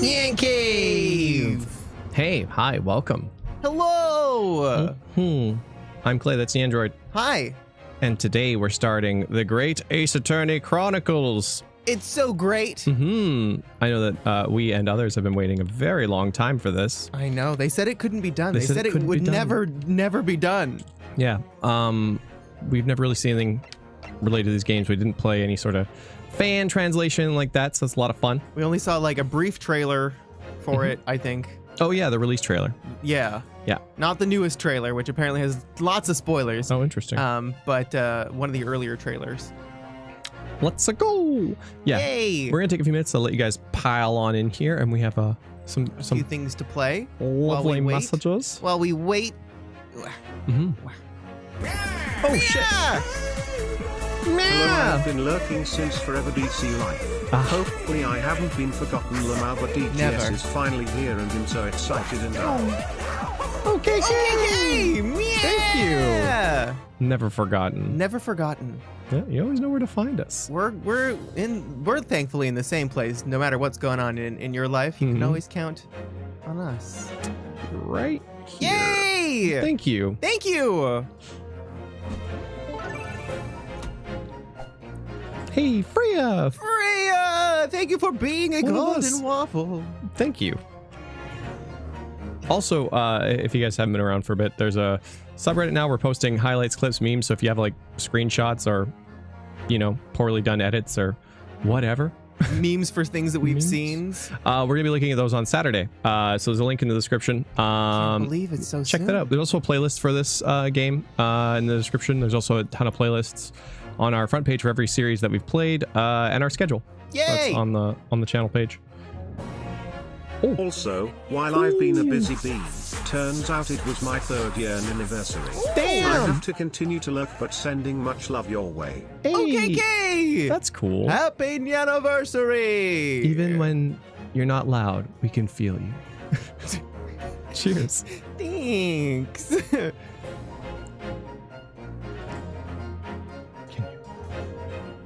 NyanCave! Hey, hi, welcome. Hello! I'm Clay, that's the Android. Hi. And today we're starting the Great Ace Attorney Chronicles. It's so great. I know that we and others have been waiting a very long time for this. I know. They said it couldn't be done. They said it would never be done. Yeah. We've never really seen anything related to these games. We didn't play any sort of fan translation like that, so it's a lot of fun. We only saw like a brief trailer for it, I think. Oh yeah, the release trailer. Yeah. Yeah. Not the newest trailer, which apparently has lots of spoilers. Oh, interesting. But one of the earlier trailers. Let's go. Yeah. Yay! We're gonna take a few minutes to let you guys pile on in here, and we have some few things to play. lovely messages. While we wait. Oh shit! Hello, I've been lurking since Forever DC Life. Hopefully I haven't been forgotten. Lamau, but DTS is finally here and I'm so excited and Okay, Thank you. Never forgotten. Never forgotten. Yeah, you always know where to find us. We're thankfully in the same place. No matter what's going on in your life, you can always count on us. Right here. Yay! Thank you. Thank you. Hey, Freya! Freya! Thank you for being a golden waffle. Thank you. Also, if you guys haven't been around for a bit, there's a subreddit now. We're posting highlights, clips, memes. So if you have like screenshots or, you know, poorly done edits or whatever. Memes for things that we've seen. We're going to be looking at those on Saturday. So there's a link in the description. I can't believe it's so check soon. that out. There's also a playlist for this game in the description. There's also a ton of playlists on our front page for every series that we've played and our schedule. Yay! That's on the channel page. Also, while I've been a busy bee, turns out it was my 3rd year anniversary. Damn! I have to continue to lurk, but sending much love your way. Hey, Okay, that's cool. happy anniversary! Even when you're not loud, we can feel you. Cheers. Thanks.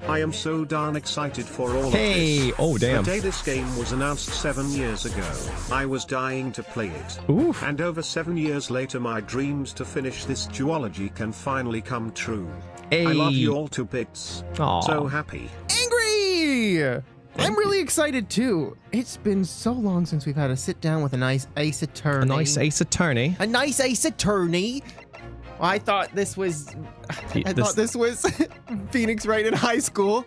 I am so darn excited for all of Hey, this. oh damn. The day this game was announced 7 years ago, I was dying to play it. Oof. And over 7 years later my dreams to finish this duology can finally come true. Hey. I love you all to bits. Aw. So happy. Angry! I'm really excited too. It's been so long since we've had a sit down with a nice ace attorney. A nice ace attorney. A nice ace attorney. I thought this was Phoenix Wright in high school.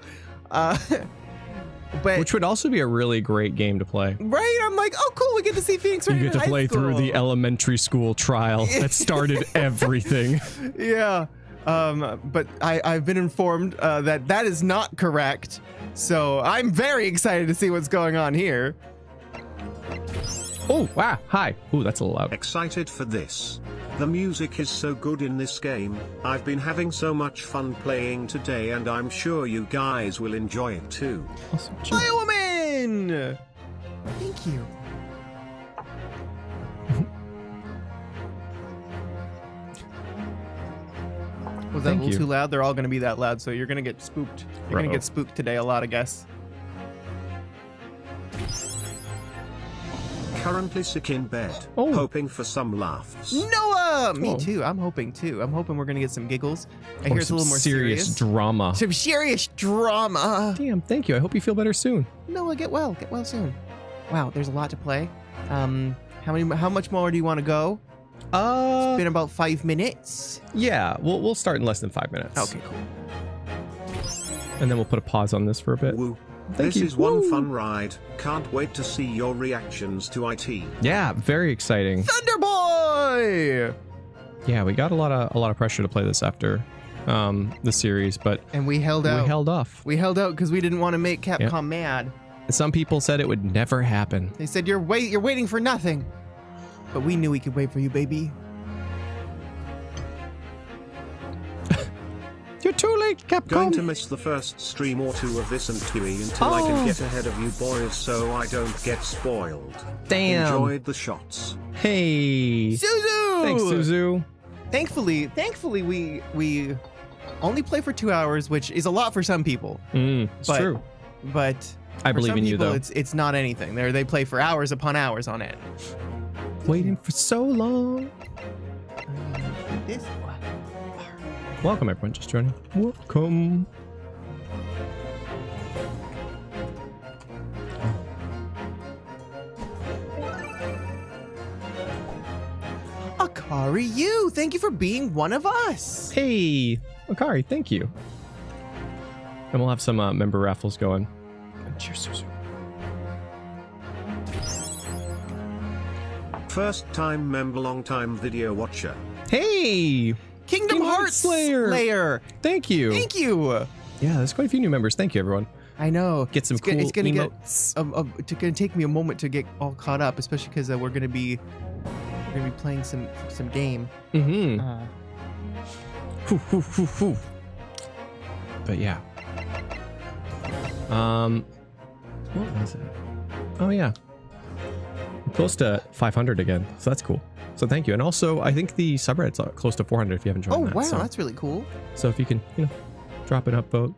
But Which would also be a really great game to play. right, I'm like, oh cool, we get to see Phoenix Wright You in get to high play school. through the elementary school trial that started everything. Yeah. But I've been informed that is not correct. So I'm very excited to see what's going on here. Oh, wow. Hi. Ooh, that's a little loud. Excited for this. The music is so good in this game. I've been having so much fun playing today and I'm sure you guys will enjoy it too. Awesome. Hi, woman! Thank you. Was that a Thank little you. too loud? They're all going to be that loud, so you're going to get spooked. You're going to Uh-oh. get spooked today a lot, I guess. Currently sick in bed, Oh. hoping for some laughs. Noah! Me Oh. too. I'm hoping too. I'm hoping we're going to get some giggles. I Or hear it's a some little more serious serious. drama. Some serious drama. Damn, thank you. I hope you feel better soon. Noah, get well. Get well soon. Wow, there's a lot to play. How much more do you want to go? It's been about 5 minutes. Yeah, we'll start in less than 5 minutes. Okay, cool. And then we'll put a pause on this for a bit. Woo. Thank This you. is one Woo. fun ride. Can't wait to see your reactions to IT. Yeah, very exciting. Thunderboy! Yeah, we got a lot of pressure to play this after the series, but And we held out. we held off. We held out because we didn't want to make Capcom mad. Some people said it would never happen. They said you're waiting for nothing. But we knew we could wait for you, baby. You're too late, Capcom. Going to miss the first stream or two of this and Tui until I can get ahead of you boys so I don't get spoiled. Damn. Enjoyed the shots. Hey. Suzu! Thanks, Suzu. Thankfully, we only play for 2 hours, which is a lot for some people. It's But- true. But I believe in you, though. It's not anything. They play for hours upon hours on end. Waiting for so long. This one. Welcome, everyone. Just joining. Welcome. Akari, thank you for being one of us. Hey, Akari, thank you. And we'll have some member raffles going. Cheers, Suzu. First time member, long time video watcher. Hey, Kingdom Hearts Slayer. Thank you. Thank you. Yeah, there's quite a few new members. Thank you, everyone. I know. Get some cool it's gonna emotes. It's gonna take me a moment to get all caught up, especially because we're gonna be playing some game. Mm-hmm. But yeah. What was it? Oh yeah. We're close to 500 again, so that's cool. So thank you. And also, I think the subreddit's close to 400 if you haven't joined that. Oh wow, so. that's really cool. So if you can, drop an upvote,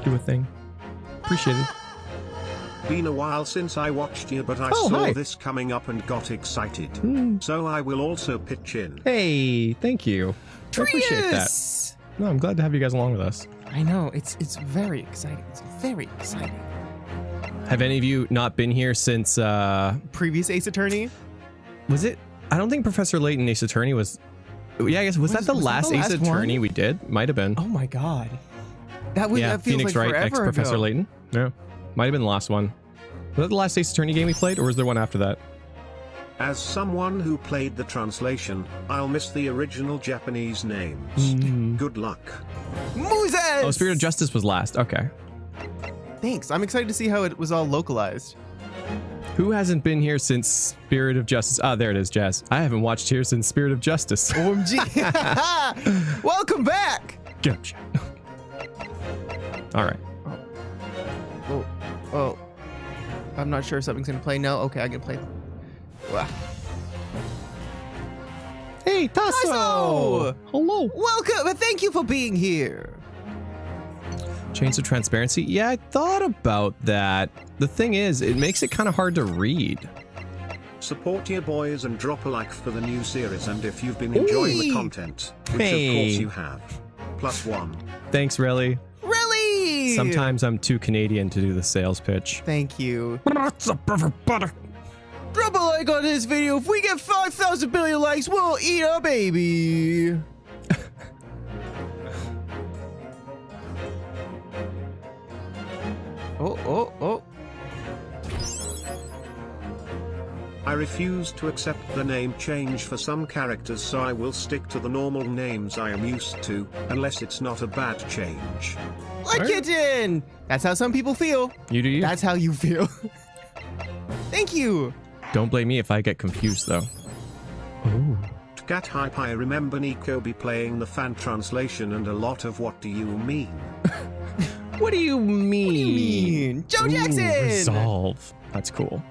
do a thing. Appreciate it. Been a while since I watched you, but I saw this coming up and got excited. So I will also pitch in. Hey, thank you. I appreciate that. No, I'm glad to have you guys along with us. I know, it's very exciting. It's very exciting. Have any of you not been here since previous Ace Attorney? Was it? I don't think Professor Layton Ace Attorney was. Yeah, I guess was that the last Ace Attorney we did? Might have been. Oh my god. That feels Phoenix like Wright forever X Professor ago. Layton. Yeah. Might have been the last one. Was that the last Ace Attorney game we played, or was there one after that? As someone who played the translation, I'll miss the original Japanese names. Good luck. Moses! Oh, Spirit of Justice was last. Okay. Thanks. I'm excited to see how it was all localized. Who hasn't been here since Spirit of Justice? Ah, there it is, Jazz. I haven't watched here since Spirit of Justice. OMG. Welcome back. Gotcha. All right. Oh. I'm not sure if something's going to play. No? Okay, I can play. Wow. Hey, Tasso! Hello. Welcome. Thank you for being here. Change the transparency? Yeah, I thought about that. The thing is, it makes it kind of hard to read. Support your boys and drop a like for the new series, and if you've been enjoying the content, which of course you have, +1. Thanks, Relly. Really? Sometimes I'm too Canadian to do the sales pitch. Thank you. What's up, everybody? Drop a like on this video. If we get 5,000 billion likes, we'll eat a baby. Oh. I refuse to accept the name change for some characters, so I will stick to the normal names I am used to, unless it's not a bad change. Like Kitten! That's how some people feel. You do you? That's how you feel. Thank you. Don't blame me if I get confused, though. Ooh. Cat hype. I remember Nico be playing the fan translation and a lot of what do you mean? What do you mean? Joe Jackson! Resolve. That's cool.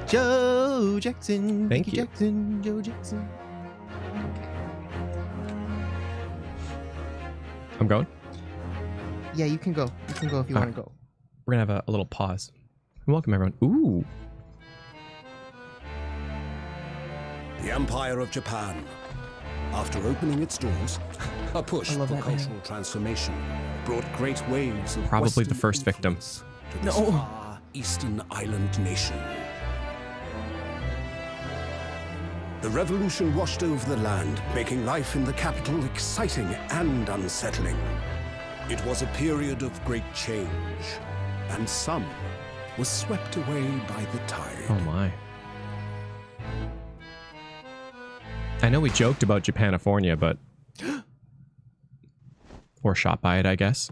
Joe Jackson. Thank you. Jackson, Joe Jackson. I'm going? Yeah, you can go. You can go if you want to go. We're going to have a little pause. Welcome, everyone. Ooh. The Empire of Japan. After opening its doors, a push for cultural transformation brought great waves of probably Western the first victim influence to this far eastern island nation. The revolution washed over the land, making life in the capital exciting and unsettling. It was a period of great change, and some was swept away by the tide. Oh my. I know we joked about Japanifornia, but... or shot by it, I guess.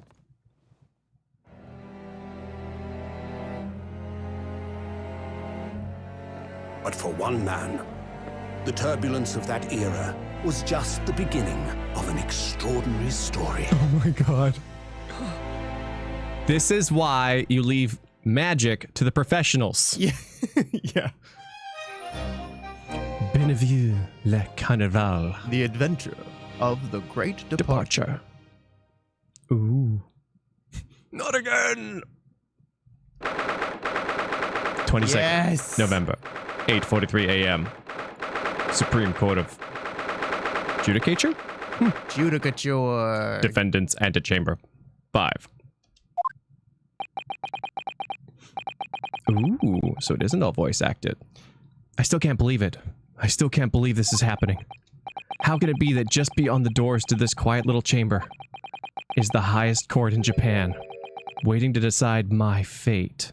But for one man, the turbulence of that era was just the beginning of an extraordinary story. Oh my god. This is why you leave magic to the professionals. Yeah. Yeah. Benevue le Carnival. The adventure of the great departure. Ooh. Not again! 22nd Yes. November, 8:43 a.m. Supreme Court of Judicature? Judicature. Defendants Antechamber 5. Ooh, so it isn't all voice acted. I still can't believe it. I still can't believe this is happening. How can it be that just beyond the doors to this quiet little chamber is the highest court in Japan, waiting to decide my fate?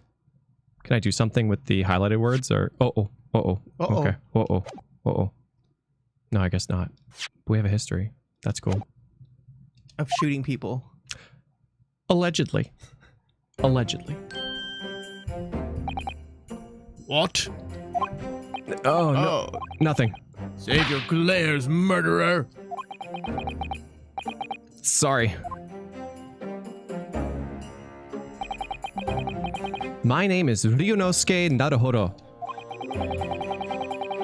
Can I do something with the highlighted words, or... Uh-oh. Okay. Uh-oh. No, I guess not. We have a history. That's cool. Of shooting people. Allegedly. Allegedly. What? Oh, no. Nothing. Save your glares, murderer! Sorry. My name is Ryunosuke Naruhodo.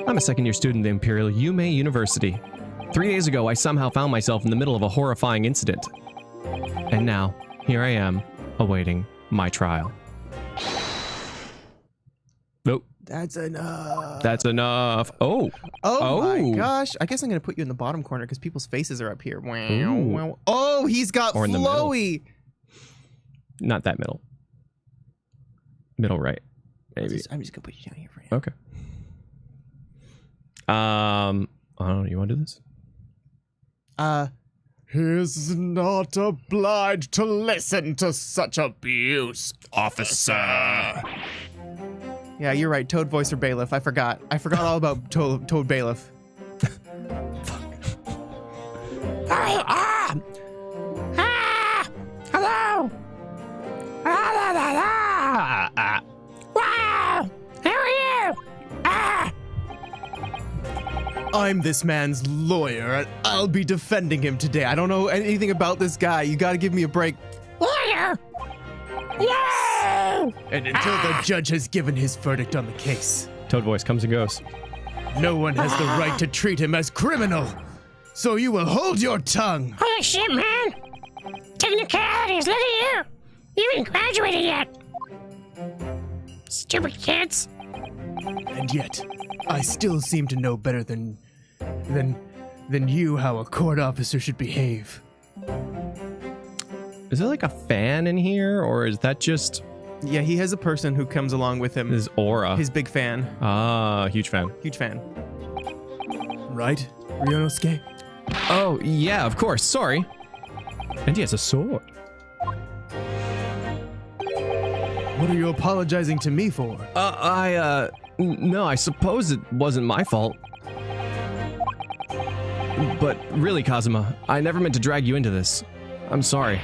I'm a second-year student at the Imperial Yume University. 3 days ago, I somehow found myself in the middle of a horrifying incident. And now, here I am, awaiting my trial. Nope. That's enough. That's enough. Oh. Oh my gosh. I guess I'm going to put you in the bottom corner because people's faces are up here. Wow. Ooh. Oh, he's got Or in the middle. flowy. Not that middle. Middle right. Maybe. I'm just going to put you down here for you. Okay. I don't know. You want to do this? He's not obliged to listen to such abuse, officer. Yeah, you're right. Toad voice or bailiff. I forgot. I forgot all about Toad bailiff. Hello. Wow. Who are you? I'm this man's lawyer, and I'll be defending him today. I don't know anything about this guy. You got to give me a break. Lawyer. No. And until the judge has given his verdict on the case, Toad voice comes and goes. no one has the right to treat him as criminal. So you will hold your tongue. Holy shit, man. Technicalities, look at you. You haven't graduated yet. Stupid kids. And yet, I still seem to know better than you how a court officer should behave. Is there like a fan in here, or is that just Yeah, he has a person who comes along with him. his aura? His big fan. Ah, huge fan. Huge fan. Right, Ryunosuke? Oh, yeah, of course. Sorry. And he has a sword. What are you apologizing to me for? No, I suppose it wasn't my fault. But really, Kazuma, I never meant to drag you into this. I'm sorry.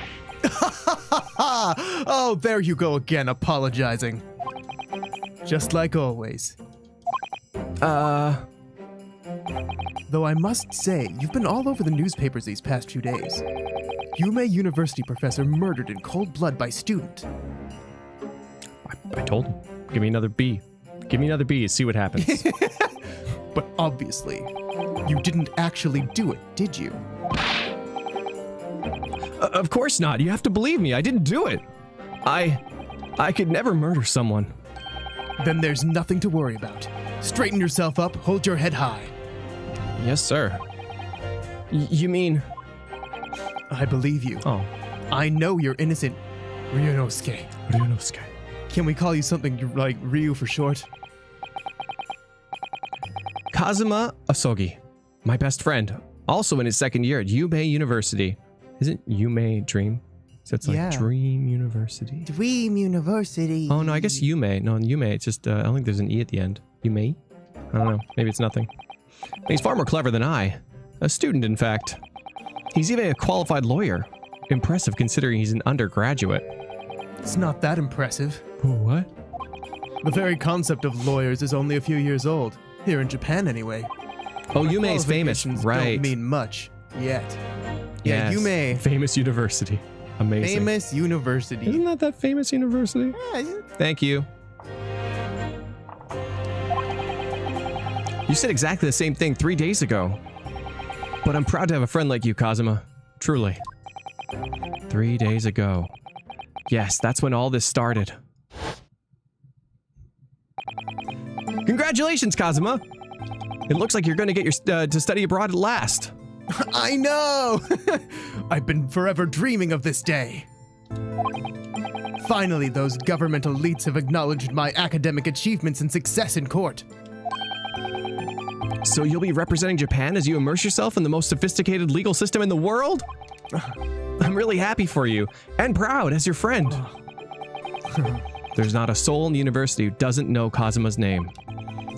Oh, there you go again, apologizing. Just like always. Though I must say, you've been all over the newspapers these past few days. Yume University professor murdered in cold blood by student. I told him. Give me another B. Give me another B, see what happens. But obviously, you didn't actually do it, did you? Of course not. You have to believe me. I didn't do it. I could never murder someone. Then there's nothing to worry about. Straighten yourself up, hold your head high. Yes, sir. You mean... I believe you. Oh. I know you're innocent, Ryunosuke. Ryunosuke. Can we call you something like Ryu for short? Kazuma Asogi, my best friend, also in his second year at Yume University. Isn't Yume Dream? So it's like Yeah. Dream University. Dream University. Oh no, I guess Yume. No, Yume, it's just, I don't think there's an E at the end. Yume? I don't know. Maybe it's nothing. He's far more clever than I. A student, in fact. He's even a qualified lawyer. Impressive considering he's an undergraduate. It's not that impressive. Oh, what? The very concept of lawyers is only a few years old. Here in Japan, anyway. Oh, Yume is famous, Qualifications right? Don't mean much yet. Yeah, Yes. Yume. Famous university. Amazing. Famous university. Isn't that famous university? Thank you. You said exactly the same thing 3 days ago. But I'm proud to have a friend like you, Kazuma. Truly. 3 days ago. Yes, that's when all this started. Congratulations, Kazuma! It looks like you're going to get your to study abroad at last. I know! I've been forever dreaming of this day. Finally, those government elites have acknowledged my academic achievements and success in court. So you'll be representing Japan as you immerse yourself in the most sophisticated legal system in the world? I'm really happy for you, and proud as your friend. There's not a soul in the university who doesn't know Kazuma's name.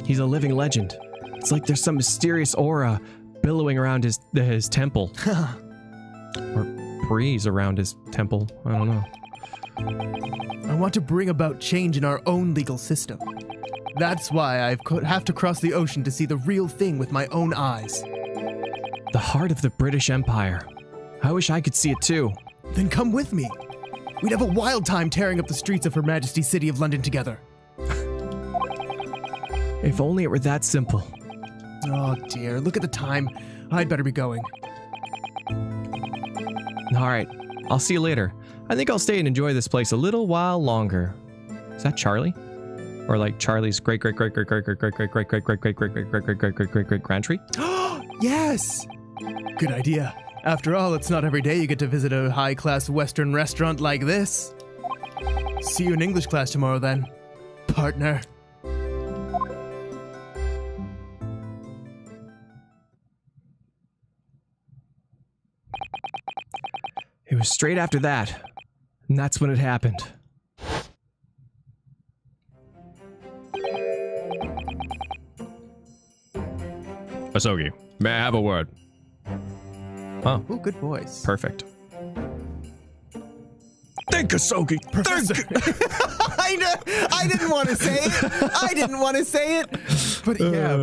He's a living legend. It's like there's some mysterious aura billowing around his temple. Or breeze around his temple. I don't know. I want to bring about change in our own legal system. That's why I have to cross the ocean to see the real thing with my own eyes. The heart of the British Empire. I wish I could see it too. Then come with me. We'd have a wild time tearing up the streets of Her Majesty's City of London together. If only it were that simple. Oh dear, look at the time. I'd better be going. Alright, I'll see you later. I think I'll stay and enjoy this place a little while longer. Is that Charlie? Or like Charlie's great grandtree? Yes! Good idea. After all, it's not every day you get to visit a high-class Western restaurant like this. See you in English class tomorrow then, partner. It was straight after that, and that's when it happened. Asogi, may I have a word? Oh, Oh, good voice. perfect. Think, Asogi! Professor. I didn't want to say it. I didn't want to say it. But yeah,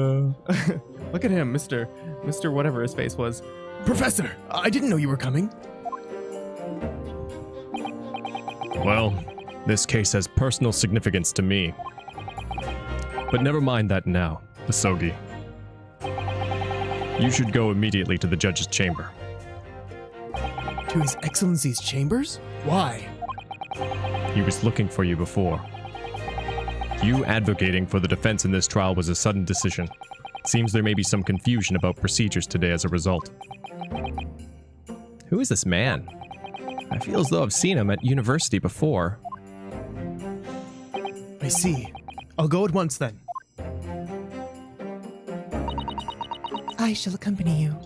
look at him, Mr. Whatever his face was. Professor, I didn't know you were coming. Well, this case has personal significance to me. But never mind that now, Asogi. You should go immediately to the judge's chamber. To His Excellency's chambers? Why? He was looking for you before. You advocating for the defense in this trial was a sudden decision. It seems there may be some confusion about procedures today as a result. Who is this man? I feel as though I've seen him at university before. I see. I'll go at once then. I shall accompany you.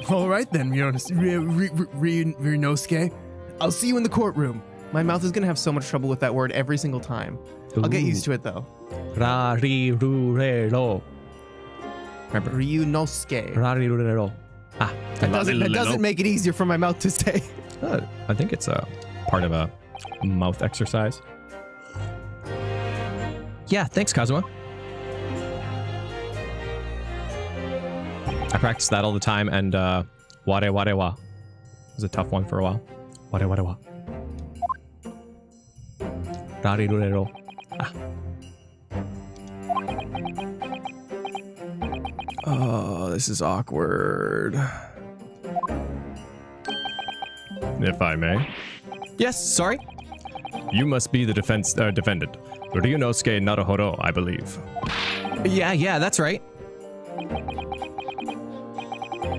All right then, Ryunosuke. I'll see you in the courtroom. My mouth is gonna have so much trouble with that word every single time. I'll get used to it though. Ra-ri-ru-re-ro. Remember? Ryunosuke. Ra-ri-ru-re-ro. Ah. That doesn't make it easier for my mouth to stay. I think it's a part of a mouth exercise. Yeah, thanks, Kazuma. I practice that all the time, and ware ware wa was a tough one for a while. Ware ware wa. Rari rurero. Ah. Oh, this is awkward. If I may. Yes, sorry. You must be the defendant. Ryunosuke Naruhoro, I believe. Yeah, that's right.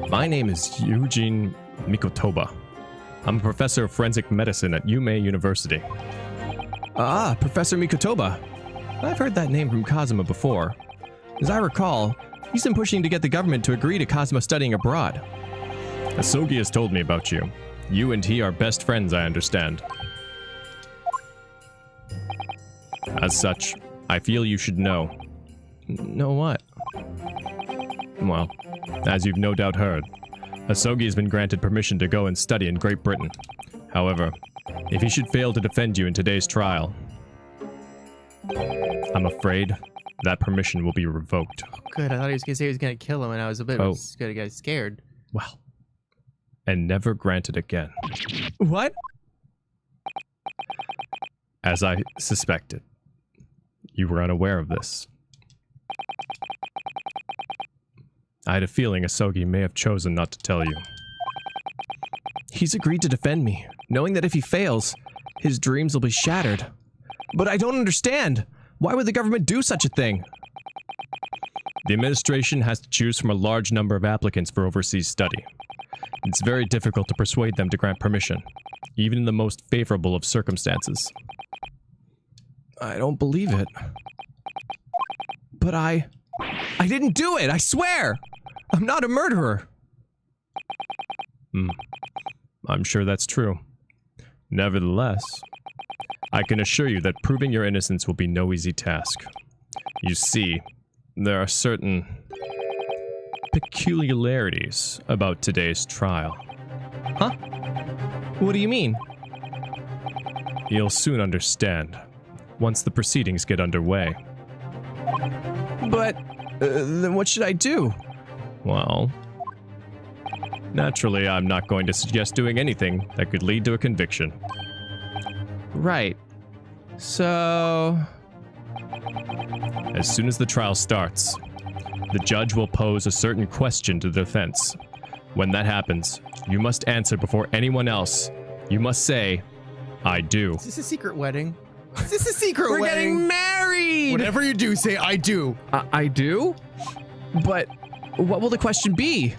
My name is Eugene Mikotoba. I'm a professor of forensic medicine at Yume University. Ah, Professor Mikotoba. I've heard that name from Kazuma before. As I recall, he's been pushing to get the government to agree to Kazuma studying abroad. Asogi has told me about you. You and he are best friends, I understand. As such, I feel you should know. Know what? Well, as you've no doubt heard, Asogi has been granted permission to go and study in Great Britain. However, if he should fail to defend you in today's trial, I'm afraid that permission will be revoked. Good, I thought he was gonna say he was gonna kill him, and I was a bit gonna get scared. Well, and never granted again. What? As I suspected, you were unaware of this. I had a feeling Asogi may have chosen not to tell you. He's agreed to defend me, knowing that if he fails, his dreams will be shattered. But I don't understand. Why would the government do such a thing? The administration has to choose from a large number of applicants for overseas study. It's very difficult to persuade them to grant permission, even in the most favorable of circumstances. I don't believe it. But I didn't do it, I swear! I'm not a murderer! I'm sure that's true. Nevertheless, I can assure you that proving your innocence will be no easy task. You see, there are certain peculiarities about today's trial. Huh? What do you mean? You'll soon understand, once the proceedings get underway. But, then what should I do? Well, naturally, I'm not going to suggest doing anything that could lead to a conviction. Right. So... As soon as the trial starts, the judge will pose a certain question to the defense. When that happens, you must answer before anyone else. You must say, I do. Is this a secret wedding? Is this a secret We're wedding? getting married! Whatever you do, say I do. I do? But what will the question be?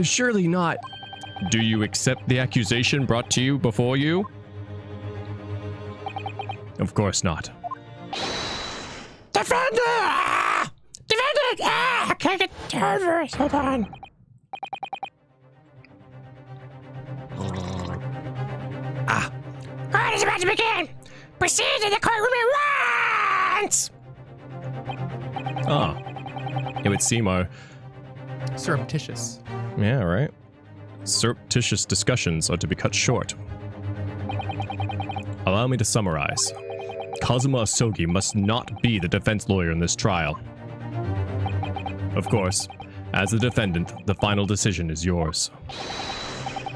Surely not. Do you accept the accusation brought to you before you? Of course not. Defender! Defender! I can't get THURS. Hold on. Court is about to begin. Proceed to the courtroom at once. It would seem our... Surreptitious. Yeah, right. Surreptitious discussions are to be cut short. Allow me to summarize. Kazuma Asogi must not be the defense lawyer in this trial. Of course, as the defendant, the final decision is yours.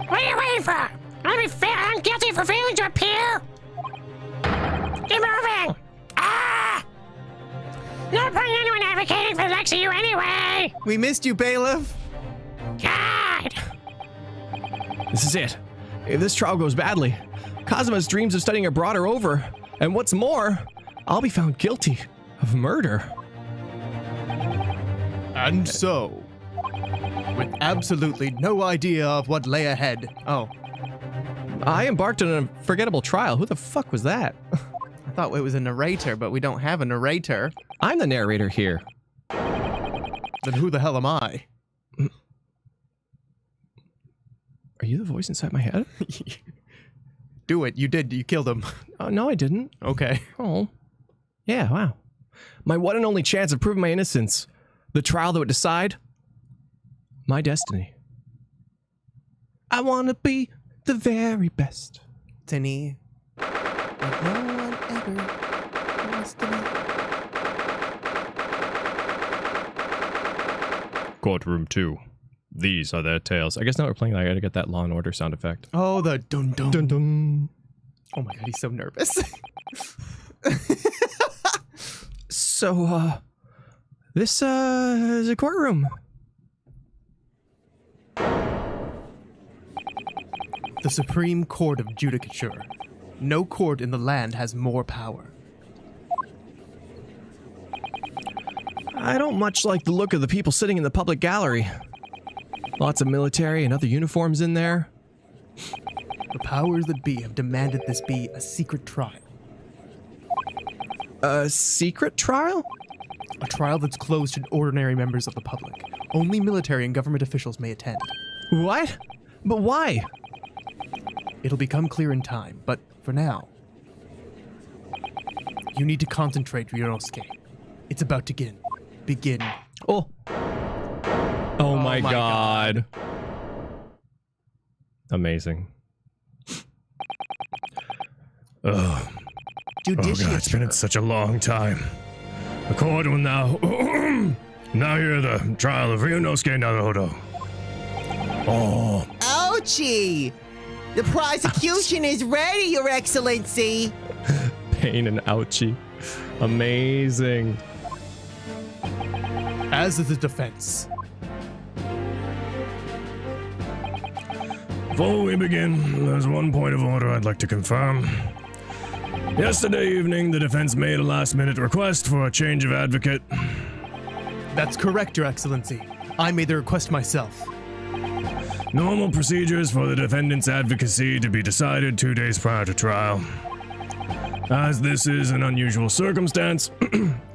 What are you waiting for? I'm guilty for failing to appear. Keep moving. Not putting anyone advocating for the likes of you anyway. We missed you, bailiff. God. This is it. If this trial goes badly, Kazuma's dreams of studying abroad are over. And what's more, I'll be found guilty of murder. And so, with absolutely no idea of what lay ahead, I embarked on a forgettable trial. Who the fuck was that? I thought it was a narrator, but we don't have a narrator. I'm the narrator here. then who the hell am I? Are you the voice inside my head? Do it. You did. You killed him. Oh, no, I didn't. Okay. Oh. Yeah, wow. My one and only chance of proving my innocence. The trial that would decide my destiny. I want to be the very best. Tinny. Like no one ever wants to be. Courtroom 2. These are their tales. I guess now we're playing, I gotta get that Law and Order sound effect. Oh, the dun dun. Dun dun. Oh my god, he's so nervous. So, this, is a courtroom. The Supreme Court of Judicature. No court in the land has more power. I don't much like the look of the people sitting in the public gallery. Lots of military and other uniforms in there. The powers that be have demanded this be a secret trial. A secret trial? A trial that's closed to ordinary members of the public. Only military and government officials may attend. What? But why? It'll become clear in time, but for now, you need to concentrate, Ryunosuke. It's about to begin. Oh. Oh my god. Amazing. Ugh. Judicious. Oh god, it's been such a long time. The court will now hear the trial of Ryunosuke Naruhodo. Oh. Ouchie! The prosecution is ready, Your Excellency. Pain and ouchie. Amazing. As is the defense. Before we begin, there's one point of order I'd like to confirm. Yesterday evening, the defense made a last-minute request for a change of advocate. That's correct, Your Excellency. I made the request myself. Normal procedures for the defendant's advocacy to be decided 2 days prior to trial. As this is an unusual circumstance,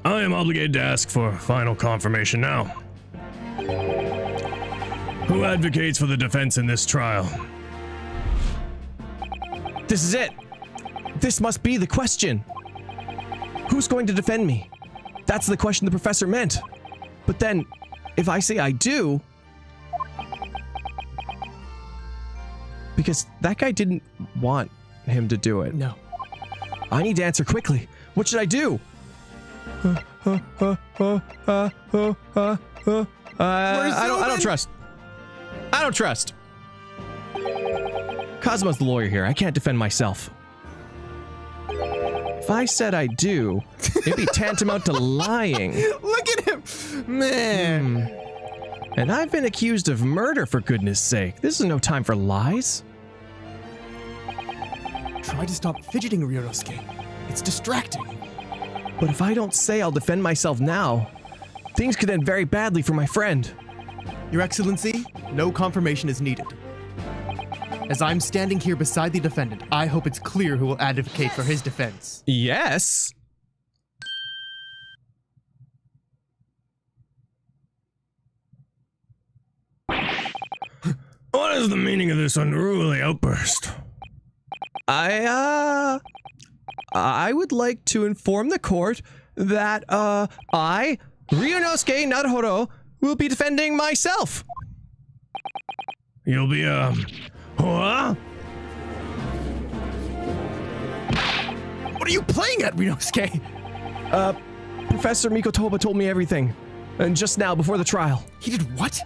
I am obligated to ask for final confirmation now. Who advocates for the defense in this trial? This is it. This must be the question. Who's going to defend me? That's the question the professor meant. But then, if I say I do... Because that guy didn't want him to do it. No. I need to answer quickly. What should I do? I don't trust. I don't trust. Cosmo's the lawyer here. I can't defend myself. If I said I do, it'd be tantamount to lying. Look at him! Man. And I've been accused of murder, for goodness sake. This is no time for lies. Try to stop fidgeting, Ryunosuke. It's distracting. But if I don't say I'll defend myself now, things could end very badly for my friend. Your Excellency, no confirmation is needed. As I'm standing here beside the defendant, I hope it's clear who will advocate for his defense. Yes. What is the meaning of this unruly outburst? I would like to inform the court that, I, Ryunosuke Naruhodo, will be defending myself. You'll be, what? What are you playing at, Ryunosuke? Professor Mikotoba told me everything. And just now, before the trial. He did what?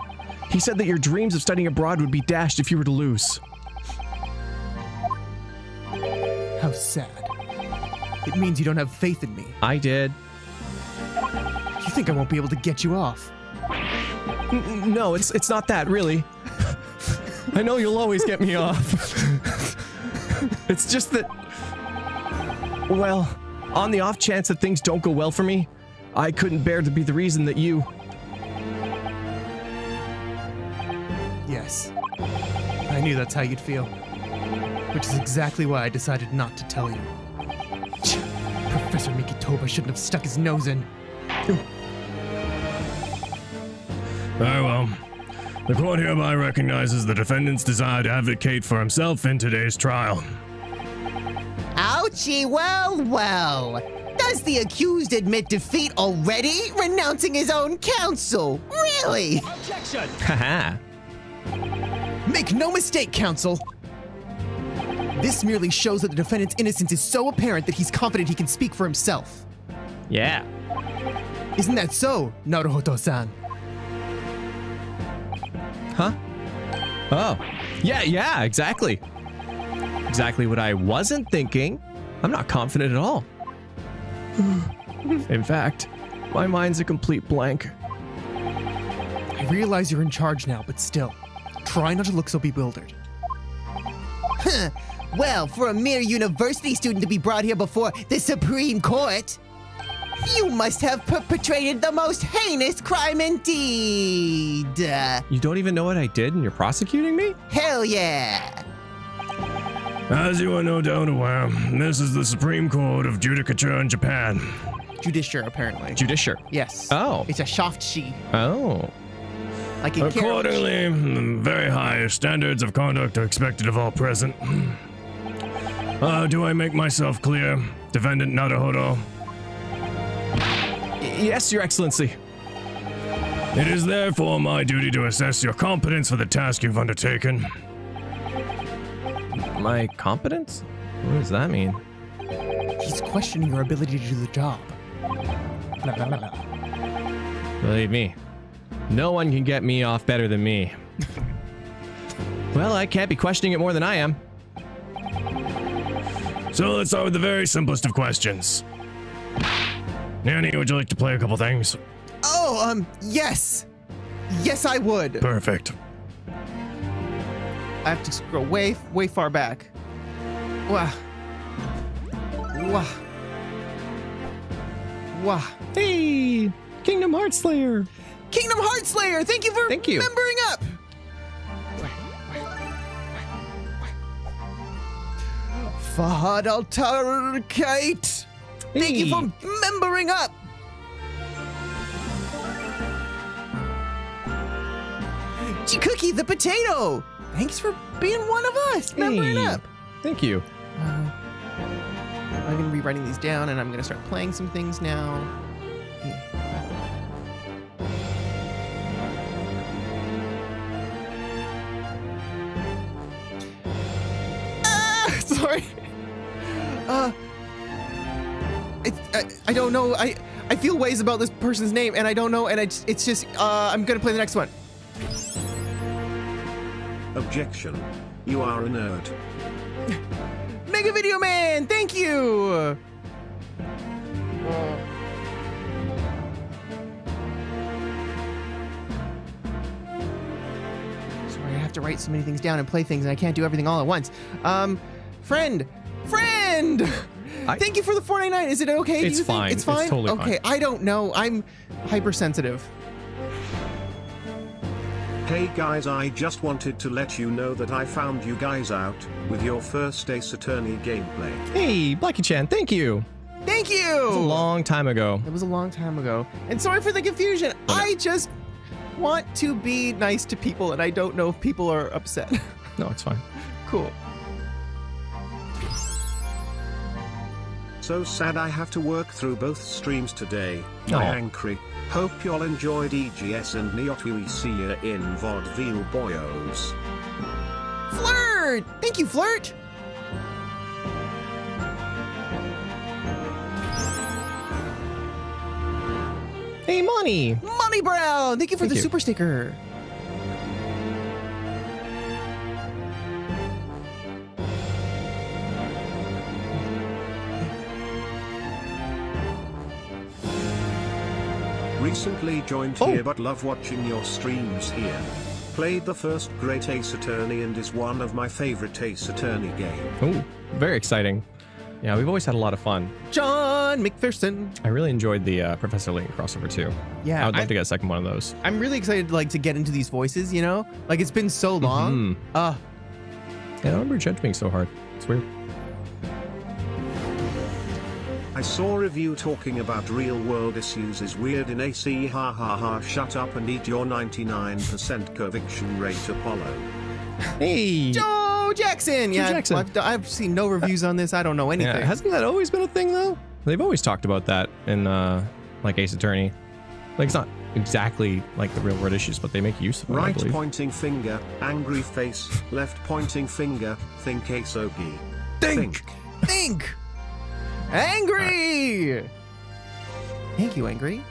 He said that your dreams of studying abroad would be dashed if you were to lose. How sad. It means you don't have faith in me. I did. You think I won't be able to get you off? No, it's not that, really. I know you'll always get me off. It's just that... Well, on the off chance that things don't go well for me, I couldn't bear to be the reason that you... Yes. I knew that's how you'd feel. Which is exactly why I decided not to tell you. Professor Mikotoba shouldn't have stuck his nose in. Very well. The court hereby recognizes the defendant's desire to advocate for himself in today's trial. Ouchie, well, well. Does the accused admit defeat already? Renouncing his own counsel? Really? Haha. Make no mistake, counsel. This merely shows that the defendant's innocence is so apparent that he's confident he can speak for himself. Yeah. Isn't that so, Naruhodo-san? Huh? Oh. Yeah, exactly. Exactly what I wasn't thinking. I'm not confident at all. In fact, my mind's a complete blank. I realize you're in charge now, but still, try not to look so bewildered. Huh. Well, for a mere university student to be brought here before the Supreme Court, you must have perpetrated the most heinous crime indeed. You don't even know what I did and you're prosecuting me? Hell yeah. As you are no doubt aware, this is the Supreme Court of Judicature in Japan. Judicia, apparently. Judicia. Yes. Oh. It's a shaft-shi. Oh. Like in Accordingly, very high standards of conduct are expected of all present. Do I make myself clear, Defendant Naruhodo? Yes, Your Excellency. It is therefore my duty to assess your competence for the task you've undertaken. My competence? What does that mean? He's questioning your ability to do the job. Blah, blah, blah, blah. Believe me, no one can get me off better than me. Well, I can't be questioning it more than I am. So let's start with the very simplest of questions. Nanny, would you like to play a couple things? Oh, yes. Yes, I would. Perfect. I have to scroll way far back. Wow. Wah. Wah. Hey, Kingdom Hearts Slayer. Kingdom Hearts Slayer, thank you for membering up. Fahad Altarkite, thank you for membering up. Cookie the Potato, thanks for being one of us, membering up. Thank you. I'm going to be writing these down, and I'm going to start playing some things now. Sorry. I don't know. I feel ways about this person's name, and I don't know, and it's just, I'm going to play the next one. Objection. You are a nerd. Mega Video Man, thank you. Sorry, I have to write so many things down and play things, and I can't do everything all at once. Friend. Thank you for the $4.99. Is it okay? It's fine. It's fine. It's totally fine. Okay, I don't know. I'm hypersensitive. Hey guys, I just wanted to let you know that I found you guys out with your first Ace Attorney gameplay. Hey, Blackie-chan, thank you. Thank you. It was a long time ago. It was a long time ago. And sorry for the confusion. I just want to be nice to people, and I don't know if people are upset. No, it's fine. Cool. So sad I have to work through both streams today. Aw. Nyankri. Hope y'all enjoyed EGS and Niotui see ya in Vaudeville boyos. Flirt! Thank you, Flirt! Hey, Money. Money Brown! Thank you for the super sticker. Recently joined here but love watching your streams here. Played the first great Ace Attorney and is one of my favorite Ace Attorney games. Oh, very exciting. Yeah, we've always had a lot of fun. John McPherson. I really enjoyed the Professor Layton crossover too. Yeah, I would love to get a second one of those. I'm really excited to get into these voices, you know? Like, it's been so long. Yeah, I don't remember Judge being so hard. It's weird. I saw a review talking about real world issues is weird in AC, ha ha ha, shut up and eat your 99% conviction rate, Apollo. Hey! Joe Jackson! Joe Jackson. I've seen no reviews on this. I don't know anything. Yeah, hasn't that always been a thing though? They've always talked about that in like Ace Attorney. Like, it's not exactly like the real world issues, but they make use of it. Right pointing finger, angry face, left pointing finger, think Asogi. Think! Angry! Right. Thank you, Angry.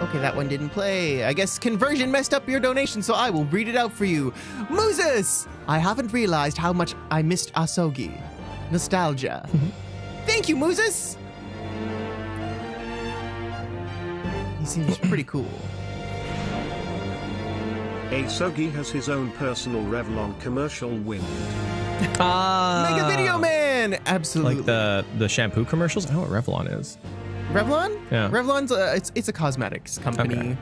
Okay, that one didn't play. I guess conversion messed up your donation, so I will read it out for you. Moses! I haven't realized how much I missed Asogi. Nostalgia. Thank you, Moses! He seems pretty cool. Asogi has his own personal Revlon commercial win. Mega Video Man! Absolutely. Like the shampoo commercials? I know what Revlon is. Revlon? Yeah. Revlon's it's a cosmetics company. Okay.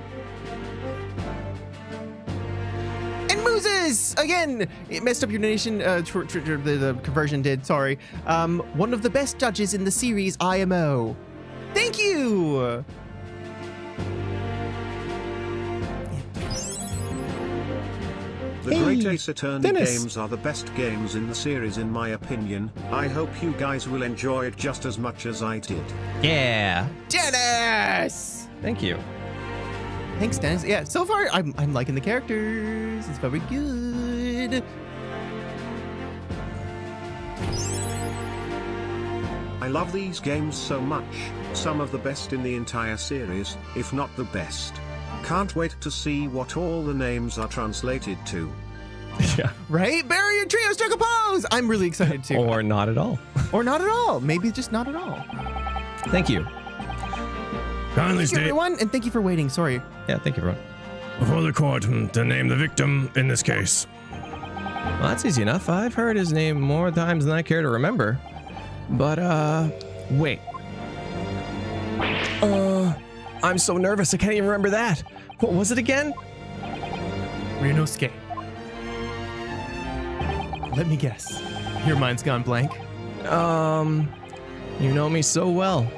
And Moses! Again, it messed up your donation. The conversion did, sorry. One of the best judges in the series IMO. Thank you! The Great Ace Attorney games are the best games in the series in my opinion. I hope you guys will enjoy it just as much as I did. Yeah. Dennis! Thank you. Thanks, Dennis. Yeah, so far I'm liking the characters. It's very good. I love these games so much. Some of the best in the entire series, if not the best. Can't wait to see what all the names are translated to. Yeah. Right? Barrier Trio struck a pose! I'm really excited too. Or not at all. Or not at all. Maybe just not at all. Thank you. Kindly Thank you, state. everyone, and thank you for waiting. Sorry. Yeah, thank you, everyone. before the court to name the victim in this case. Well, that's easy enough. I've heard his name more times than I care to remember. But, wait. I'm so nervous I can't even remember that. What was it again? Ryunosuke. Let me guess. Your mind's gone blank. You know me so well.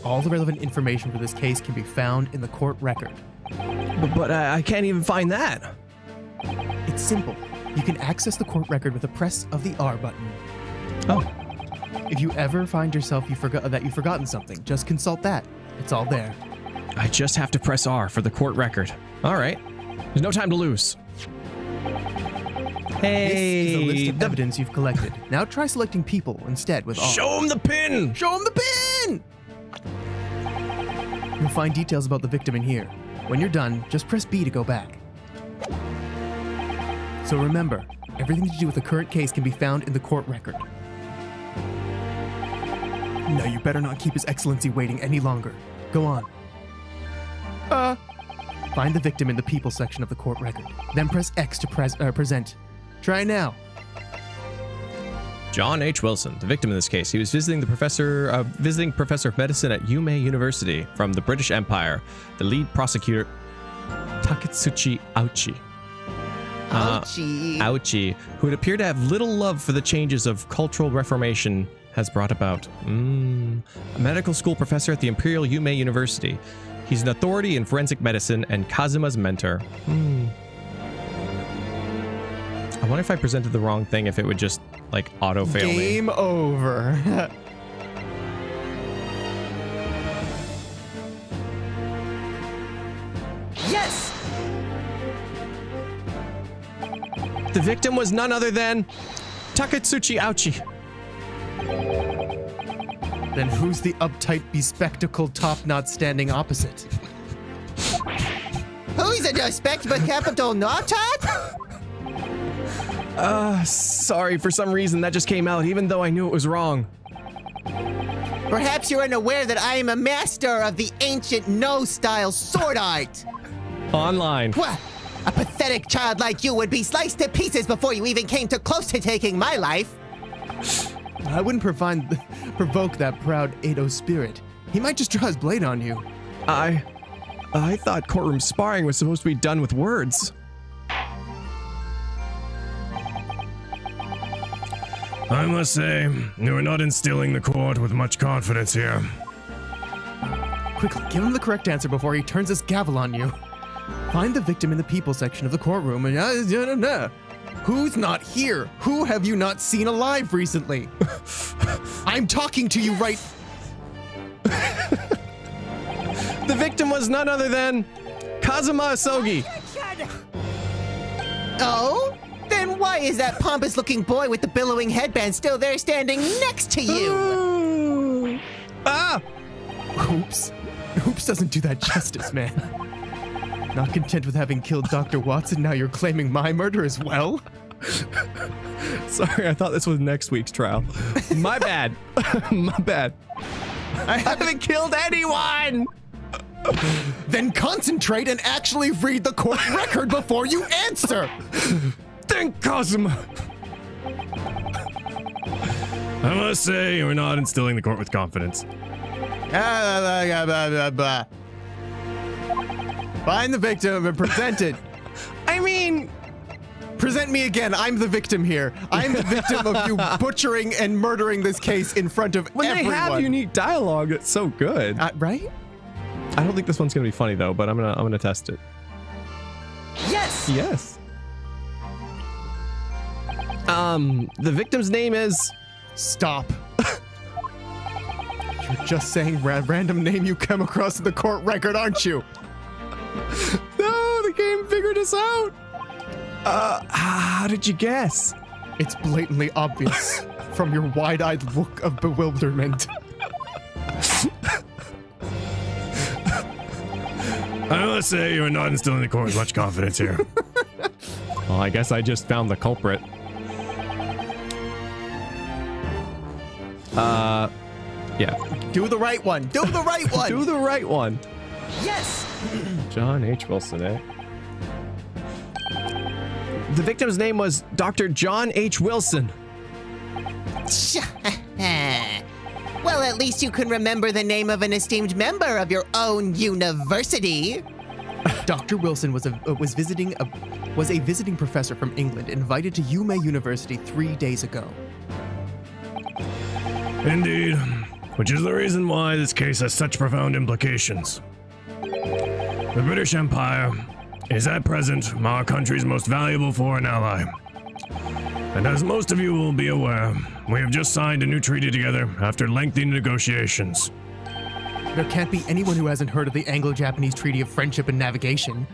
All the relevant information for this case can be found in the court record. But I can't even find that. It's simple. You can access the court record with a press of the R button. Oh. If you ever find yourself you've forgotten something, just consult that. It's all there. I just have to press R for the court record. All right. There's no time to lose. Hey. This is a list of evidence you've collected. Now try selecting people instead with R. Show him the pin! Show him the pin! You'll find details about the victim in here. When you're done, just press B to go back. So remember, everything to do with the current case can be found in the court record. Now you better not keep His Excellency waiting any longer. Go on. Find the victim in the people section of the court record. Then press X to present. Try now. John H. Wilson, the victim in this case. He was visiting professor of medicine at Yume University from the British Empire. The lead prosecutor, Taketsuchi Ouchi. Ouchi, who would appear to have little love for the changes of cultural reformation has brought about. A medical school professor at the Imperial Yume University. He's an authority in forensic medicine and Kazuma's mentor. I wonder if I presented the wrong thing, if it would just, like, auto-fail me. Game over. Yes! The victim was none other than Taketsuchi Ouchi. Then who's the uptight, bespectacled top-knot standing opposite? Who's a respectable capital not Sorry, for some reason that just came out, even though I knew it was wrong. Perhaps you're unaware that I am a master of the ancient no-style sword art. Online. What? A pathetic child like you would be sliced to pieces before you even came too close to taking my life. I wouldn't provoke that proud Edo spirit. He might just draw his blade on you. I thought courtroom sparring was supposed to be done with words. I must say, you are not instilling the court with much confidence here. Quickly, give him the correct answer before he turns his gavel on you. Find the victim in the people section of the courtroom and... Who's not here? Who have you not seen alive recently? I'm talking to you right... The victim was none other than Kazuma Asogi. Oh? Then why is that pompous-looking boy with the billowing headband still there standing next to you? Oops. Oops doesn't do that justice, man. Not content with having killed Dr. Watson, now you're claiming my murder as well? Sorry, I thought this was next week's trial. My bad. My bad. I haven't killed anyone! Then concentrate and actually read the court record before you answer! Think, Kazuma! I must say, you are not instilling the court with confidence. Find the victim and present it. I mean... Present me again. I'm the victim here. I'm the victim of you butchering and murdering this case in front of everyone. They have unique dialogue, it's so good. Right? I don't think this one's gonna be funny though, but I'm gonna test it. Yes! Yes. The victim's name is... Stop. You're just saying random name you come across in the court record, aren't you? No, the game figured us out. How did you guess? It's blatantly obvious from your wide-eyed look of bewilderment. I must say, you are not instilling the court with much confidence here. Well, I guess I just found the culprit. Yeah. Do the right one. Do the right one. Do the right one. Yes! John H. Wilson, eh? The victim's name was Dr. John H. Wilson. Well, at least you can remember the name of an esteemed member of your own university. Dr. Wilson was a visiting professor from England invited to Ume University 3 days ago. Indeed, which is the reason why this case has such profound implications. The British Empire is at present our country's most valuable foreign ally. And as most of you will be aware, we have just signed a new treaty together after lengthy negotiations. There can't be anyone who hasn't heard of the Anglo-Japanese Treaty of Friendship and Navigation.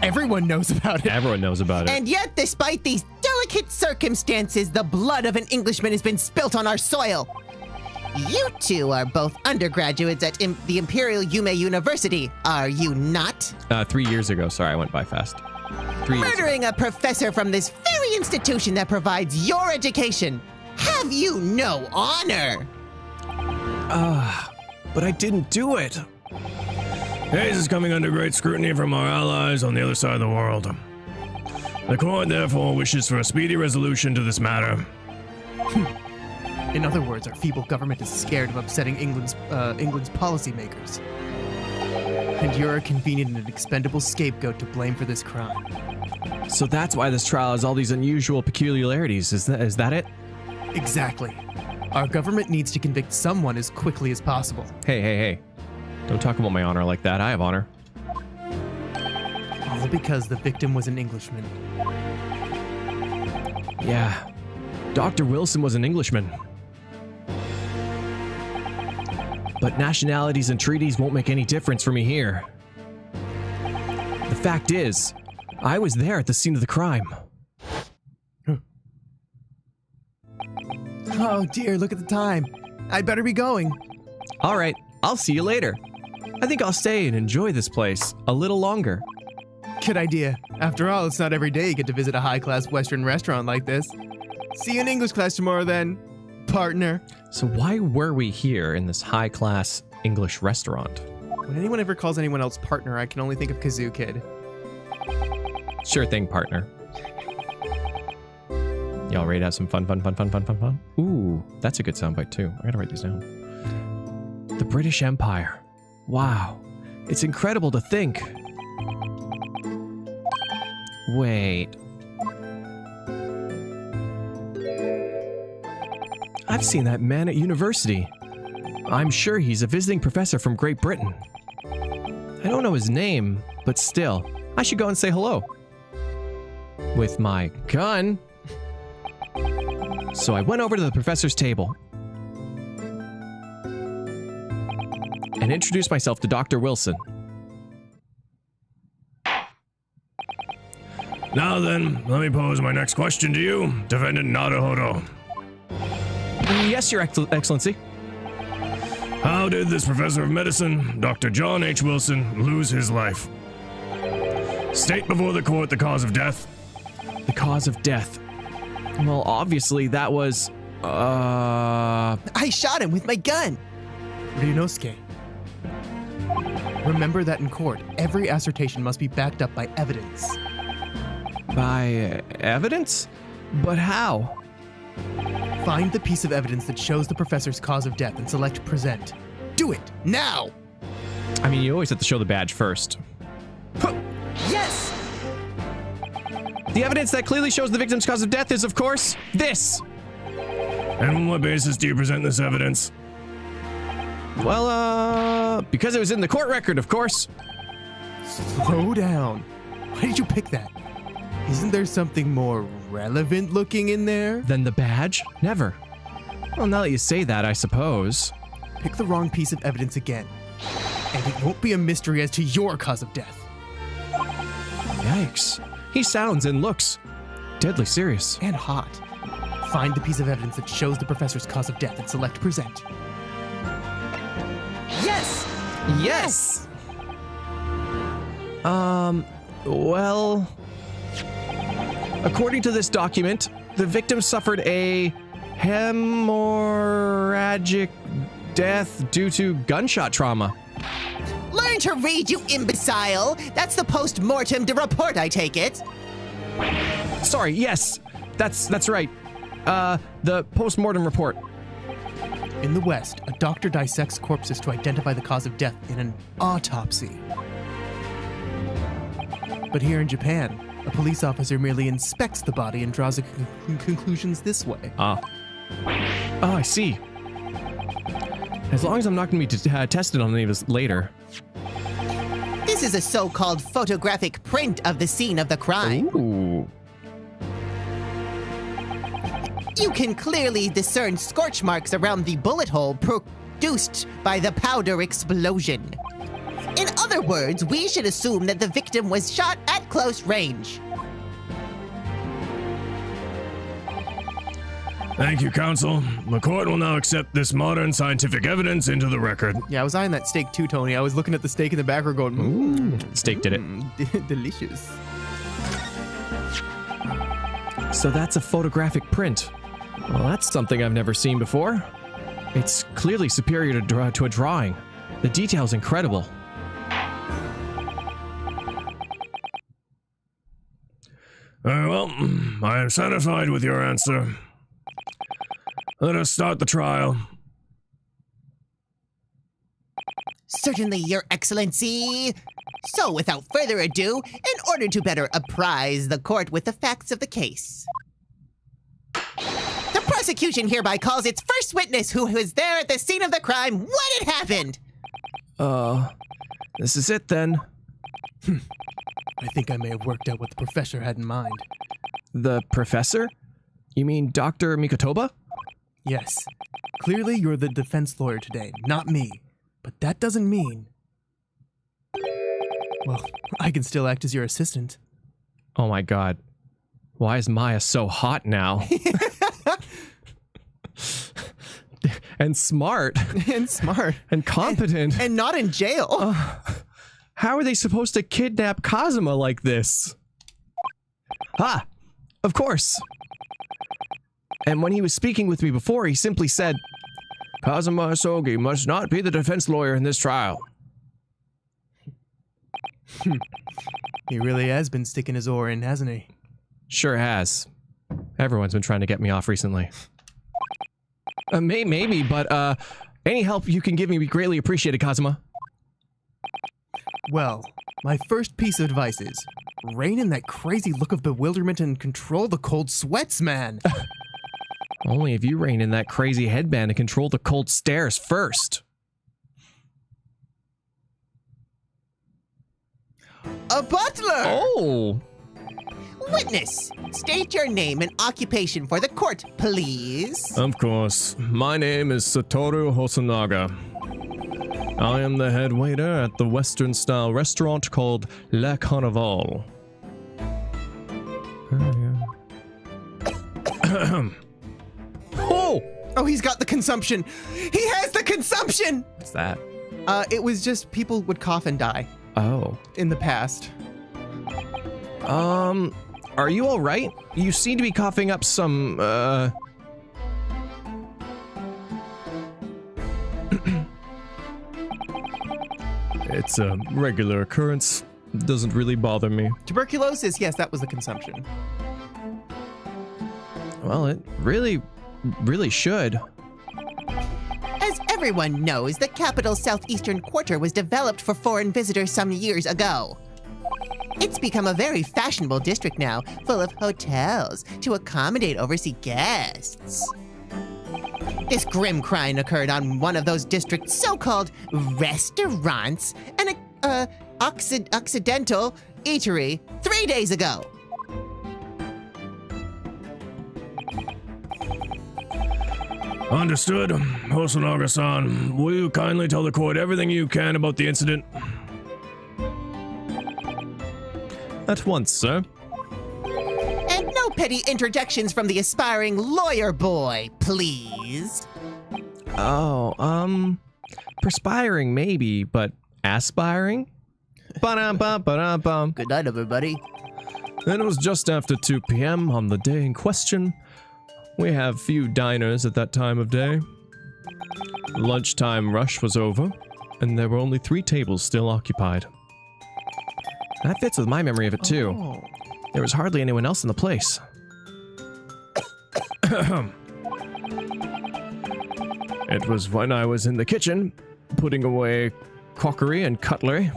Everyone knows about it. Everyone knows about it. And yet, despite these delicate circumstances, the blood of an Englishman has been spilt on our soil. You two are both undergraduates at the Imperial Yume University, are you not? 3 years ago. Sorry, I went by fast. 3 years ago. Murdering a professor from this very institution that provides your education. Have you no honor? But I didn't do it. Hayes is coming under great scrutiny from our allies on the other side of the world. The court therefore wishes for a speedy resolution to this matter. In other words, our feeble government is scared of upsetting England's policymakers. And you're a convenient and expendable scapegoat to blame for this crime. So that's why this trial has all these unusual peculiarities. Is that it? Exactly. Our government needs to convict someone as quickly as possible. Hey. Don't talk about my honor like that. I have honor. All because the victim was an Englishman. Yeah. Dr. Wilson was an Englishman. But nationalities and treaties won't make any difference for me here. The fact is, I was there at the scene of the crime. Oh dear, look at the time. I'd better be going. All right, I'll see you later. I think I'll stay and enjoy this place a little longer. Good idea. After all, it's not every day you get to visit a high-class Western restaurant like this. See you in English class tomorrow then, partner. So why were we here in this high-class English restaurant? When anyone ever calls anyone else partner, I can only think of Kazoo Kid. Sure thing, partner. Y'all ready to have some fun? Ooh, that's a good soundbite too. I gotta write these down. The British Empire. Wow. It's incredible to think. Wait. I've seen that man at university. I'm sure he's a visiting professor from Great Britain. I don't know his name, but still, I should go and say hello. With my gun. So I went over to the professor's table and introduced myself to Dr. Wilson. Now then, let me pose my next question to you, Defendant Naruhodo. Yes, Your Excellency. How did this professor of medicine, Dr. John H. Wilson, lose his life? State before the court the cause of death. The cause of death. Well, obviously that was, I shot him with my gun. Ryunosuke. Remember that in court, every assertion must be backed up by evidence. By evidence? But how? Find the piece of evidence that shows the professor's cause of death and select present. Do it, now! I mean, you always have to show the badge first. Yes! The evidence that clearly shows the victim's cause of death is, of course, this. And on what basis do you present this evidence? Well, because it was in the court record, of course. Slow down. Why did you pick that? Isn't there something more relevant looking in there? Then the badge? Never. Well, now that you say that, I suppose. Pick the wrong piece of evidence again. And it won't be a mystery as to your cause of death. Yikes. He sounds and looks deadly serious. And hot. Find the piece of evidence that shows the professor's cause of death and select present. Yes! Yes! Well... According to this document, the victim suffered a hemorrhagic death due to gunshot trauma. Learn to read, you imbecile! That's the post-mortem report, I take it. Sorry, yes. That's right. The post-mortem report. In the West, a doctor dissects corpses to identify the cause of death in an autopsy. But here in Japan, a police officer merely inspects the body and draws conclusions this way. Oh, I see. As long as I'm not going to be tested on any of this later. This is a so-called photographic print of the scene of the crime. Ooh. You can clearly discern scorch marks around the bullet hole produced by the powder explosion. In other words, we should assume that the victim was shot at close range. Thank you, counsel. The court will now accept this modern scientific evidence into the record. Yeah, I was eyeing that steak too, Tony. I was looking at the steak in the background going, Steak did it. Delicious. So that's a photographic print. Well, that's something I've never seen before. It's clearly superior to a drawing. The detail's incredible. Very well, I am satisfied with your answer. Let us start the trial. Certainly, Your Excellency. So, without further ado, in order to better apprise the court with the facts of the case, the prosecution hereby calls its first witness who was there at the scene of the crime when it happened. This is it then. I think I may have worked out what the professor had in mind. The professor? You mean Dr. Mikotoba? Yes. Clearly, you're the defense lawyer today, not me. But that doesn't mean... Well, I can still act as your assistant. Oh my god. Why is Maya so hot now? And smart. And smart. And competent. And not in jail. How are they supposed to kidnap Kazuma like this? Ah, of course. And when he was speaking with me before, he simply said, Kazuma Asogi must not be the defense lawyer in this trial. He really has been sticking his oar in, hasn't he? Sure has. Everyone's been trying to get me off recently. Maybe, but any help you can give me would be greatly appreciated, Kazuma. Well, my first piece of advice is, rein in that crazy look of bewilderment and control the cold sweats, man. Only if you rein in that crazy headband and control the cold stares first. A butler! Oh! Witness, state your name and occupation for the court, please. Of course. My name is Satoru Hosonaga. I am the head waiter at the Western-style restaurant called Le Carnival. Oh, he's got the consumption. He has the consumption! What's that? It was just people would cough and die Oh. in the past. Are you alright? You seem to be coughing up some, It's a regular occurrence. Doesn't really bother me. Tuberculosis, yes, that was the consumption. well, it really should. As everyone knows, the capital's southeastern quarter was developed for foreign visitors some years ago. It's become a very fashionable district now, full of hotels to accommodate overseas guests. This grim crime occurred on one of those district's so-called restaurants and a Occidental eatery 3 days ago. Understood. Hosonaga-san, will you kindly tell the court everything you can about the incident? At once, sir. And no petty interjections from the aspiring lawyer boy, please. Oh, perspiring maybe, but aspiring? Ba-dum-bum. Good night, everybody. It was just after 2 p.m. on the day in question. We have few diners at that time of day. Lunchtime rush was over, and there were only 3 tables still occupied. That fits with my memory of it too. Oh. There was hardly anyone else in the place. It was when I was in the kitchen, putting away crockery and cutlery.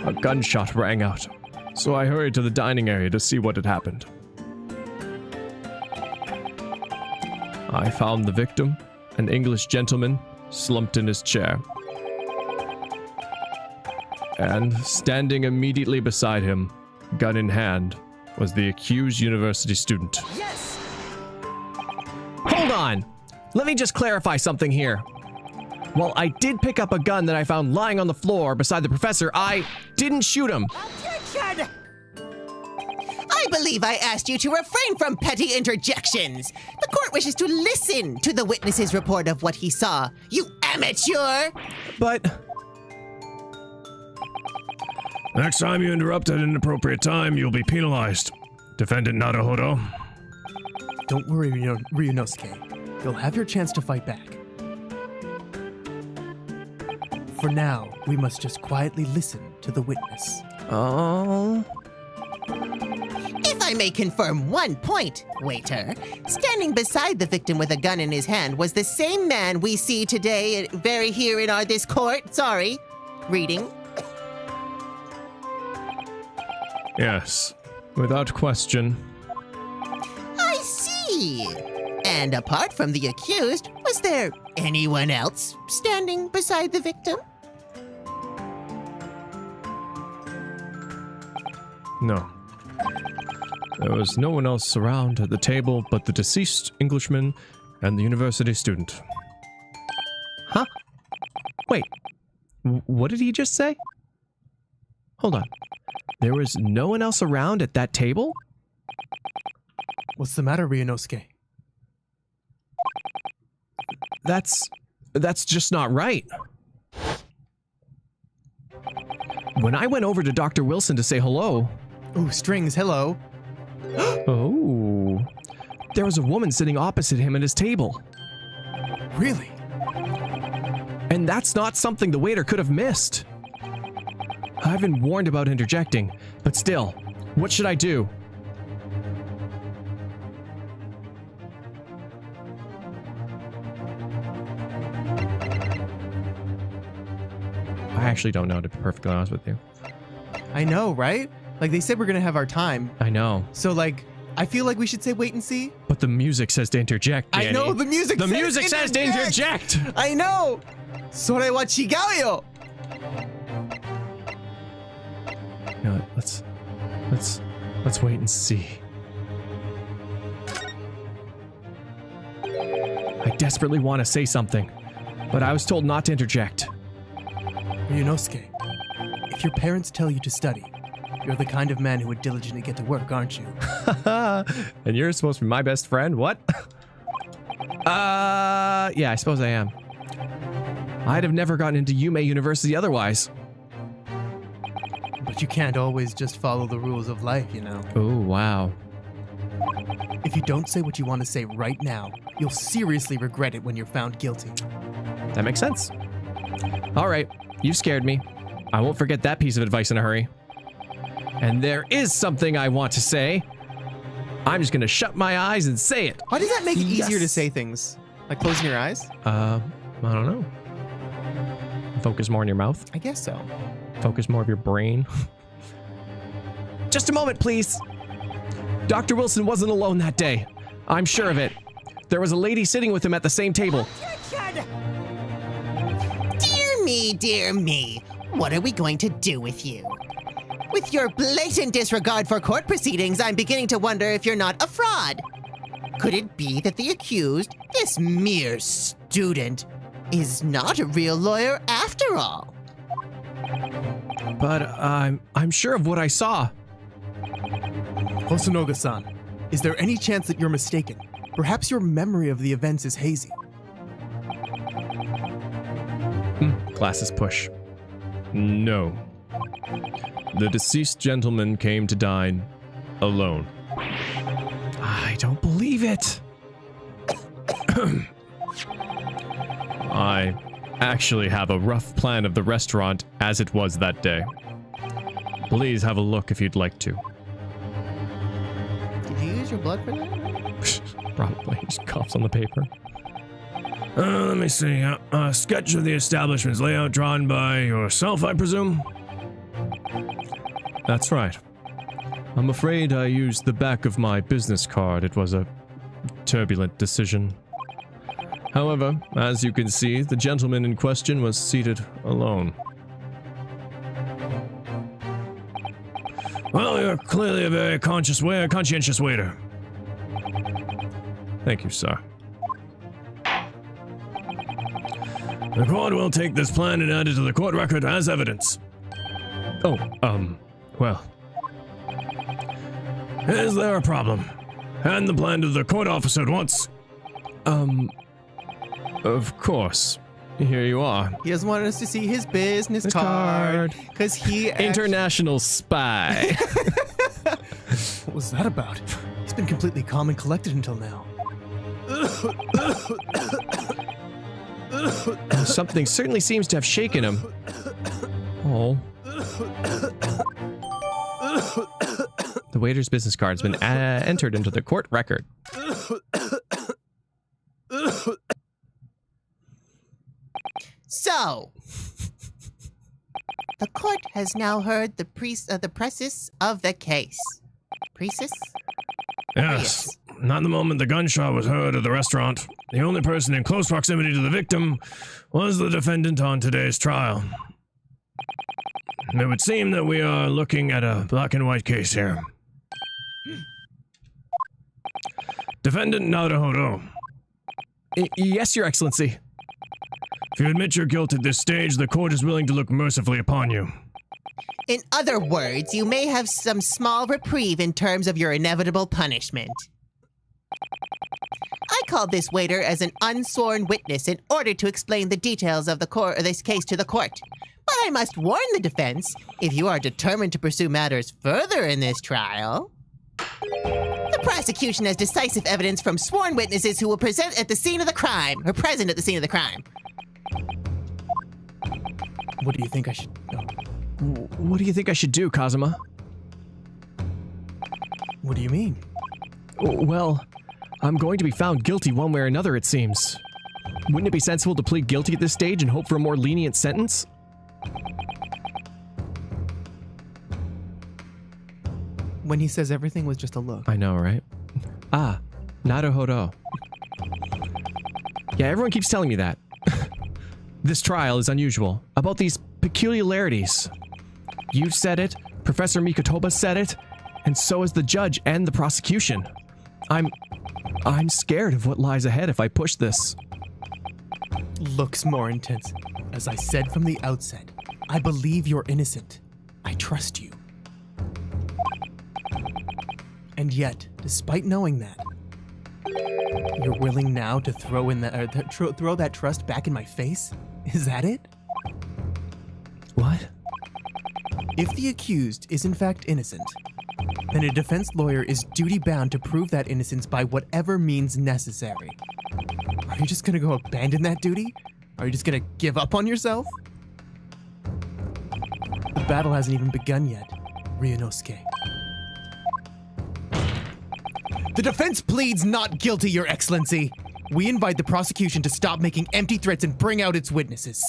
A gunshot rang out, so I hurried to the dining area to see what had happened. I found the victim, an English gentleman, slumped in his chair. And standing immediately beside him, gun in hand, was the accused university student. Yes! Hold on! Let me just clarify something here. While I did pick up a gun that I found lying on the floor beside the professor, I didn't shoot him. Objection! I believe I asked you to refrain from petty interjections. The court wishes to listen to the witness's report of what he saw. You amateur! But Next time you interrupt at an inappropriate time, you'll be penalized. Defendant Naruhodo. Don't worry, Ryunosuke. You'll have your chance to fight back. For now, we must just quietly listen to the witness. oh, If I may confirm one point, waiter, standing beside the victim with a gun in his hand was the same man we see today very here in this court. Sorry. Reading. yes, without question. I see. And apart from the accused, was there anyone else standing beside the victim? No. There was no one else around at the table but the deceased Englishman and the university student. Huh? Wait. What did he just say? Hold on. There was no one else around at that table? What's the matter, Ryunosuke? That's just not right. When I went over to Dr. Wilson to say hello... Ooh, Strings, hello. Oh. There was a woman sitting opposite him at his table. Really? And that's not something the waiter could have missed. I've been warned about interjecting, but still, what should I do? I actually don't know, to be perfectly honest with you. I know, right? Like, they said we're gonna have our time. I know. So, like, I feel like we should say wait and see. But the music says to interject, Danny. I know, the music says to interject! I know! Sore wa chigau yo! You know what, let's wait and see. I desperately want to say something, but I was told not to interject. Ryunosuke, if your parents tell you to study, you're the kind of man who would diligently get to work, aren't you? And you're supposed to be my best friend? What? Yeah, I suppose I am. I'd have never gotten into Yume University otherwise. But you can't always just follow the rules of life, you know? Oh, wow. If you don't say what you want to say right now, you'll seriously regret it when you're found guilty. That makes sense. All right, you scared me. I won't forget that piece of advice in a hurry. And there is something I want to say. I'm just gonna shut my eyes and say it. Why does that make it easier to Yes. say things? Like closing your eyes? I don't know. Focus more on your mouth. I guess so. Focus more of your brain. Just a moment, please. Dr. Wilson wasn't alone that day. I'm sure of it. There was a lady sitting with him at the same table. Dear me. What are we going to do with you? With your blatant disregard for court proceedings, I'm beginning to wonder if you're not a fraud. Could it be that the accused, this mere student, is not a real lawyer after all? But I'm sure of what I saw. Hosonoga-san, is there any chance that you're mistaken? Perhaps your memory of the events is hazy. Glasses push. No. The deceased gentleman came to dine alone. I don't believe it. I actually have a rough plan of the restaurant as it was that day. Please have a look if you'd like to. Did you use your blood for that? Probably. Just coughs on the paper. Let me see. A sketch of the establishment's layout drawn by yourself, I presume? That's right. I'm afraid I used the back of my business card. It was a turbulent decision. However, as you can see, the gentleman in question was seated alone. Well, you're clearly a very conscientious waiter. Thank you, sir. The court will take this plan and add it to the court record as evidence. Oh, well. Is there a problem? Hand the plan to the court officer at once. Of course. Here you are. He doesn't want us to see his business card. Because he... International spy. What was that about? He's been completely calm and collected until now. Something certainly seems to have shaken him. Oh. The waiter's business card has been entered into the court record. So, the court has now heard the precis of the case. Precis? Yes. Not the moment the gunshot was heard at the restaurant. The only person in close proximity to the victim was the defendant on today's trial. It would seem that we are looking at a black and white case here. Defendant Naruhodo. Yes, Your Excellency. If you admit your guilt at this stage, the court is willing to look mercifully upon you. In other words, you may have some small reprieve in terms of your inevitable punishment. I called this waiter as an unsworn witness in order to explain the details of this case to the court. But I must warn the defense, if you are determined to pursue matters further in this trial, the prosecution has decisive evidence from sworn witnesses who will present at the scene of the crime, or present at the scene of the crime. What do you think I should... No. What do you think I should do, Kazuma? What do you mean? Well, I'm going to be found guilty one way or another, it seems. Wouldn't it be sensible to plead guilty at this stage and hope for a more lenient sentence? When he says everything was just a look. I know, right? Ah, Naruhodo. Yeah, everyone keeps telling me that. This trial is unusual. About these peculiarities. You've said it, Professor Mikotoba said it, and so has the judge and the prosecution. I'm scared of what lies ahead if I push this. Looks more intense. As I said from the outset, I believe you're innocent. I trust you. And yet, despite knowing that, you're willing now to throw that trust back in my face? Is that it? What? If the accused is in fact innocent, then a defense lawyer is duty-bound to prove that innocence by whatever means necessary. Are you just gonna go abandon that duty? Are you just gonna give up on yourself? The battle hasn't even begun yet, Ryunosuke. The defense pleads not guilty, Your Excellency. We invite the prosecution to stop making empty threats and bring out its witnesses.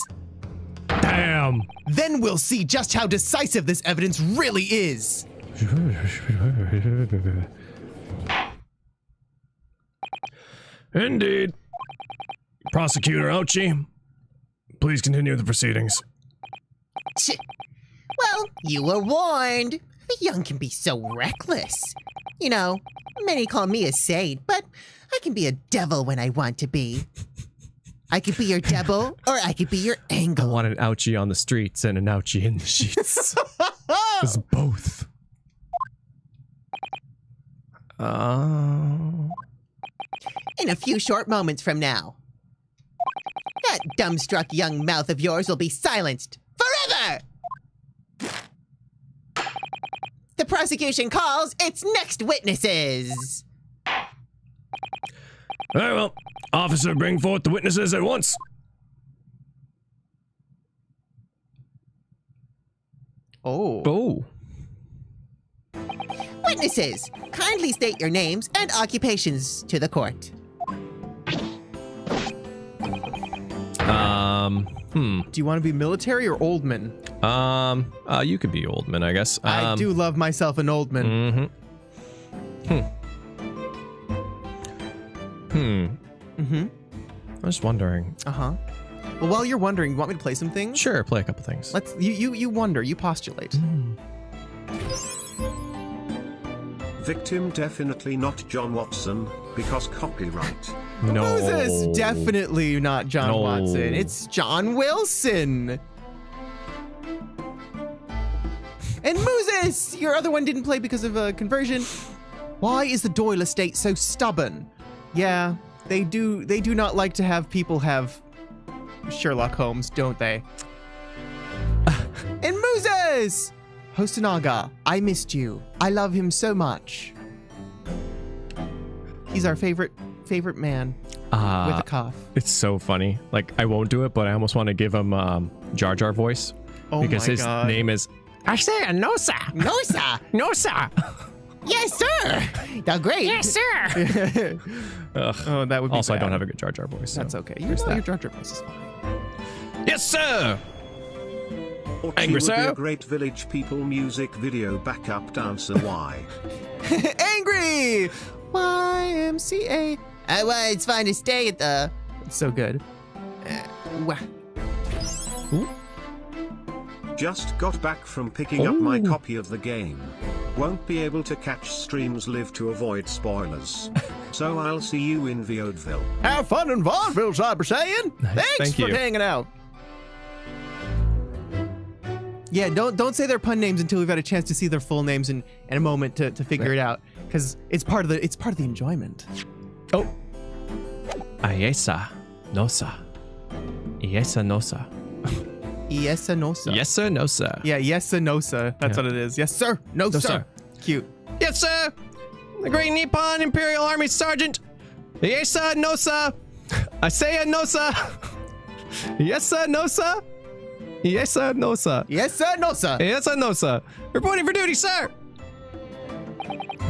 Damn! Then we'll see just how decisive this evidence really is. Indeed. Prosecutor Ouchie, please continue the proceedings. Well, you were warned. The young can be so reckless. You know, many call me a saint, but I can be a devil when I want to be. I could be your devil, or I could be your I angel. want an ouchie on the streets and an ouchie in the sheets. It's both. In a few short moments from now, that dumbstruck young mouth of yours will be silenced forever! The prosecution calls its next witnesses. Very well. Officer, bring forth the witnesses at once. Oh. Oh. Witnesses, kindly state your names and occupations to the court. Do you want to be military or oldman? You could be Oldman, I guess. I do love myself an oldman. I'm just wondering. Uh-huh. Well, while you're wondering, you want me to play some things? Sure, play a couple things. Let's you wonder, you postulate. Victim definitely not John Watson, because copyright. No. Moses, definitely not John No. Watson. It's John Wilson. And Moses, your other one didn't play because of a conversion. Why is the Doyle estate so stubborn? Yeah, they do not like to have people have Sherlock Holmes, don't they? And Moses! Hostanaga, I missed you. I love him so much. He's our favorite man with a cough. It's so funny. Like, I won't do it, but I almost want to give him Jar Jar voice. Oh because my his God. name is I say no, sir. No, sir. No, sir. Yes, sir. Now, great. Yes, sir. Oh, that would be also, I bad. don't have a good Jar Jar voice. So That's okay. there's Your that. Jar Jar voice is fine. Yes, sir! Or Angry he would be sir? a great Village People music video backup dancer. Why? Angry! YMCA. Well, it's fine to stay at the... It's so good. Wah. Just got back from picking up my copy of the game. Won't be able to catch streams live to avoid spoilers. So I'll see you in Vaudeville. Have fun in vaudeville, Cyber Saiyan. Thanks Thank for you. hanging out. Yeah, don't say their pun names until we've had a chance to see their full names in a moment to figure it out, because it's part of the enjoyment. Oh. Ayesa. Nosa. Ayesa Nosa. Yes sir, no sir. Yes, sir. No, sir. Yeah, yes sir, no sir. That's Yeah. what it is. Yes sir, no, sir. sir. Cute. Yes, sir. The Great Nippon Imperial Army Sergeant. Yes, sir. No, sir. I say no, sir. Yes, sir. No, sir. Yes, sir. No, sir. Yes sir, no sir. Yes, sir. No, sir. Reporting for duty, sir.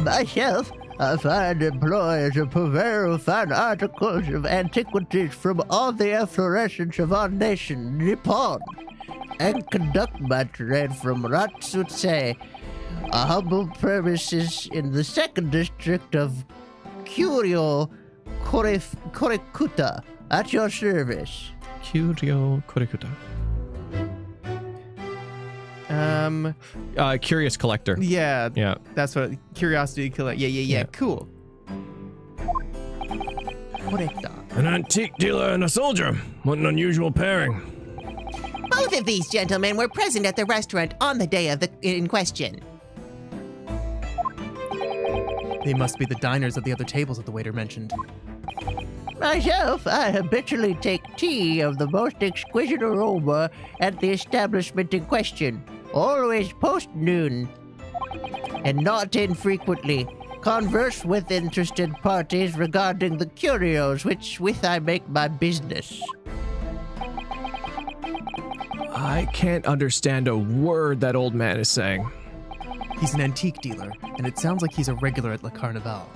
Myself, I find employed to purveyor of fine articles of antiquities from all the efflorescence of our nation, Nippon, and conduct my trade from Ratsutse, a humble premises in the 2nd district of Kuryo Korekuta, at your service. Kyuryo Korekuta. Curious collector. Yeah, Yeah. that's what curiosity killer. Yeah. Yeah. Cool. Correcta. An antique dealer and a soldier. What an unusual pairing. Both of these gentlemen were present at the restaurant on the day of in question. They must be the diners at the other tables that the waiter mentioned. Myself, I habitually take tea of the most exquisite aroma at the establishment in question, always post-noon, and not infrequently converse with interested parties regarding the curios with I make my business. I can't understand a word that old man is saying. He's an antique dealer, and it sounds like he's a regular at Le Carnival.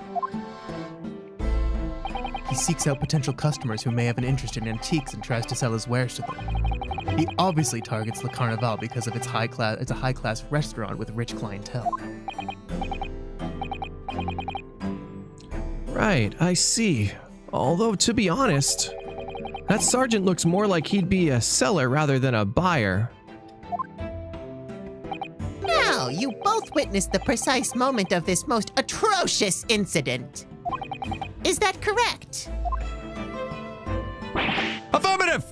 He seeks out potential customers who may have an interest in antiques and tries to sell his wares to them. He obviously targets Le Carnival because of its it's a high-class restaurant with rich clientele. Right, I see. Although, to be honest, that sergeant looks more like he'd be a seller rather than a buyer. Now, you both witnessed the precise moment of this most atrocious incident. Is that correct? Affirmative!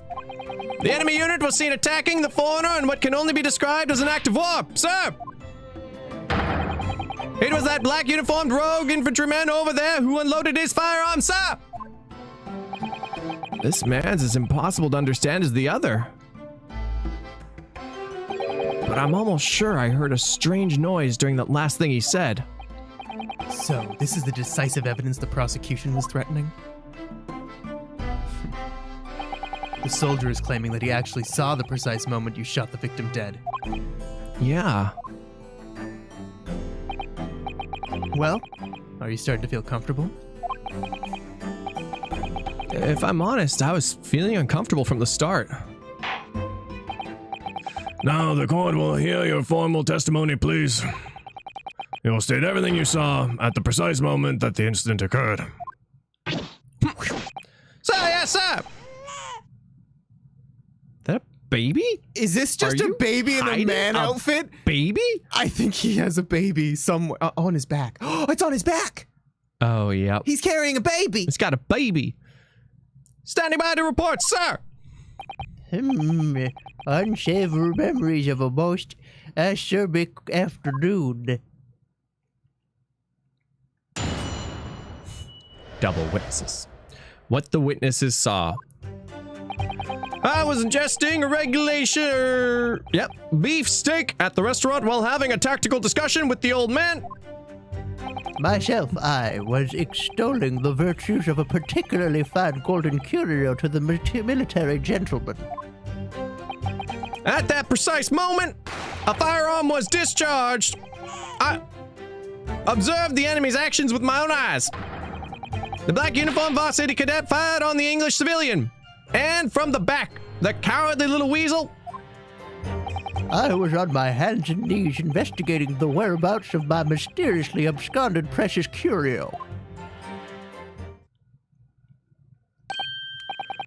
The enemy unit was seen attacking the foreigner in what can only be described as an act of war, sir! It was that black uniformed rogue infantryman over there who unloaded his firearm, sir! This man's as impossible to understand as the other. But I'm almost sure I heard a strange noise during that last thing he said. So, this is the decisive evidence the prosecution was threatening? The soldier is claiming that he actually saw the precise moment you shot the victim dead. Yeah. Well, are you starting to feel comfortable? If I'm honest, I was feeling uncomfortable from the start. Now the court will hear your formal testimony, please. You will state everything you saw at the precise moment that the incident occurred. Sir, yes, sir! That a baby? Is this just Are a you baby in a hiding man a outfit? Baby? I think he has a baby somewhere on his back. Oh, it's on his back! Oh, yeah. He's carrying a baby! It's got a baby. Standing by to report, sir! Unsavory memories of a most acerbic afternoon. Double witnesses. What the witnesses saw. I was ingesting a beef steak at the restaurant while having a tactical discussion with the old man. Myself, I was extolling the virtues of a particularly fine golden curio to the military gentleman. At that precise moment, a firearm was discharged. I observed the enemy's actions with my own eyes. The black uniformed varsity cadet fired on the English civilian. And from the back, the cowardly little weasel. I was on my hands and knees investigating the whereabouts of my mysteriously absconded precious curio.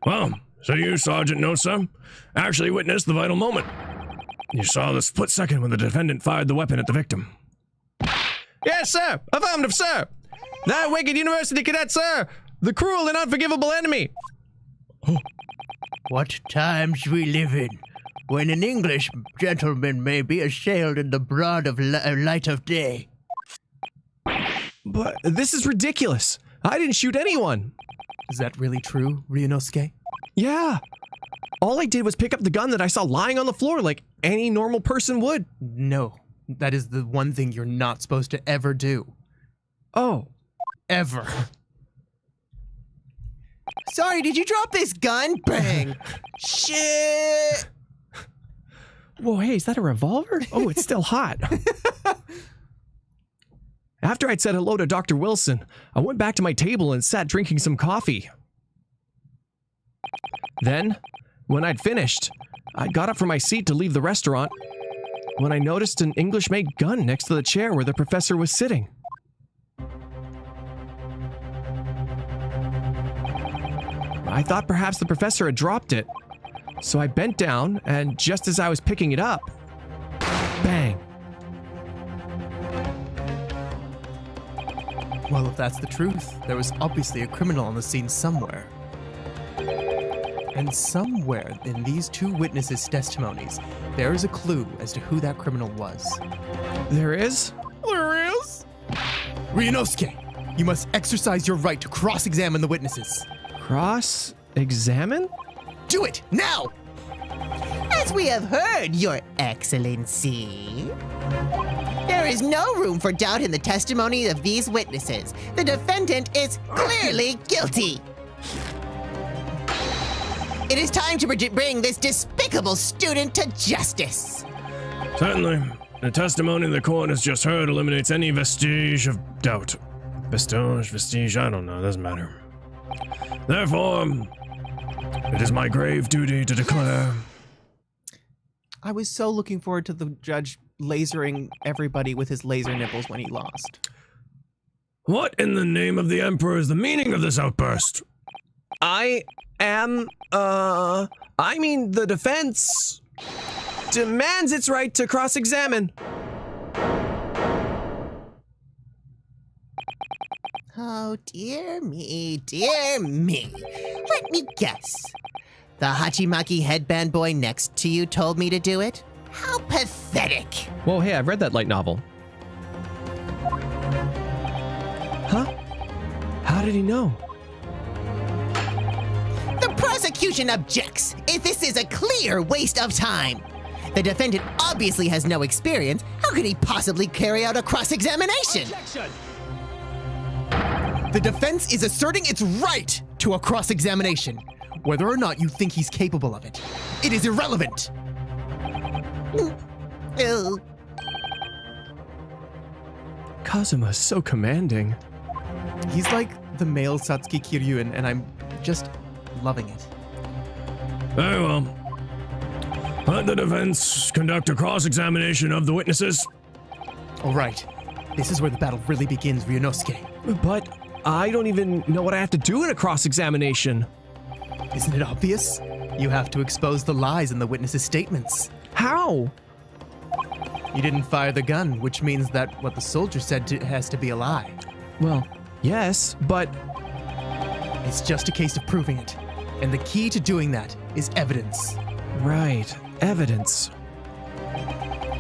Well, so you, Sergeant Nosa, actually witnessed the vital moment. You saw the split second when the defendant fired the weapon at the victim. Yes, sir. Affirmative, sir. That wicked university cadet, sir. The cruel and unforgivable enemy. What times we live in, when an English gentleman may be assailed in the broad of light of day. But this is ridiculous. I didn't shoot anyone. Is that really true, Ryunosuke? Yeah. All I did was pick up the gun that I saw lying on the floor like any normal person would. No. That is the one thing you're not supposed to ever do. Oh. Ever. Sorry, did you drop this gun? Bang! Shit! Whoa, hey, is that a revolver? Oh, it's still hot. After I'd said hello to Dr. Wilson, I went back to my table and sat drinking some coffee. Then, when I'd finished, I got up from my seat to leave the restaurant when I noticed an English-made gun next to the chair where the professor was sitting. I thought perhaps the professor had dropped it, so I bent down, and just as I was picking it up, bang. Well, if that's the truth, there was obviously a criminal on the scene somewhere. And somewhere in these two witnesses' testimonies, there is a clue as to who that criminal was. There is? There is? Ryunosuke, you must exercise your right to cross-examine the witnesses. Cross-examine? Do it, now! As we have heard, Your Excellency, there is no room for doubt in the testimony of these witnesses. The defendant is clearly guilty. It is time to bring this despicable student to justice. Certainly. The testimony the court has just heard eliminates any vestige of doubt. Vestige, I don't know, doesn't matter. Therefore, it is my grave duty to declare. I was so looking forward to the judge lasering everybody with his laser nipples when he lost. What in the name of the Emperor is the meaning of this outburst? I mean, the defense demands its right to cross-examine. Oh, dear me, dear me. Let me guess. The Hachimaki headband boy next to you told me to do it? How pathetic. Whoa, hey, I've read that light novel. Huh? How did he know? The prosecution objects. If this is a clear waste of time. The defendant obviously has no experience. How could he possibly carry out a cross-examination? The defense is asserting its right to a cross-examination, whether or not you think he's capable of it. It is irrelevant. Kazuma's so commanding. He's like the male Satsuki Kiryuin, and I'm just loving it. Very well. Let the defense conduct a cross-examination of the witnesses. All right. This is where the battle really begins, Ryunosuke. But I don't even know what I have to do in a cross-examination. Isn't it obvious? You have to expose the lies in the witnesses' statements. How? You didn't fire the gun, which means that what the soldier said has to be a lie. Well, yes, but It's just a case of proving it. And the key to doing that is evidence. right, evidence.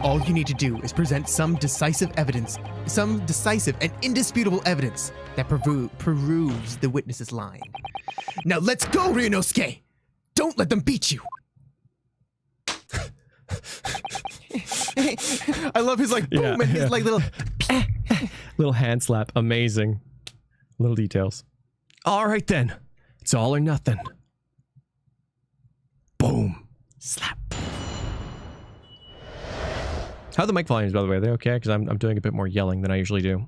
All you need to do is present some decisive evidence, some decisive and indisputable evidence that proves the witness is lying. Now let's go, Ryunosuke! Don't let them beat you! I love his like boom Yeah. and his like little... Little hand slap, amazing. Little details. All right then, it's all or nothing. Boom. Slap. How are the mic volumes, by the way? Are they okay? Because I'm doing a bit more yelling than I usually do.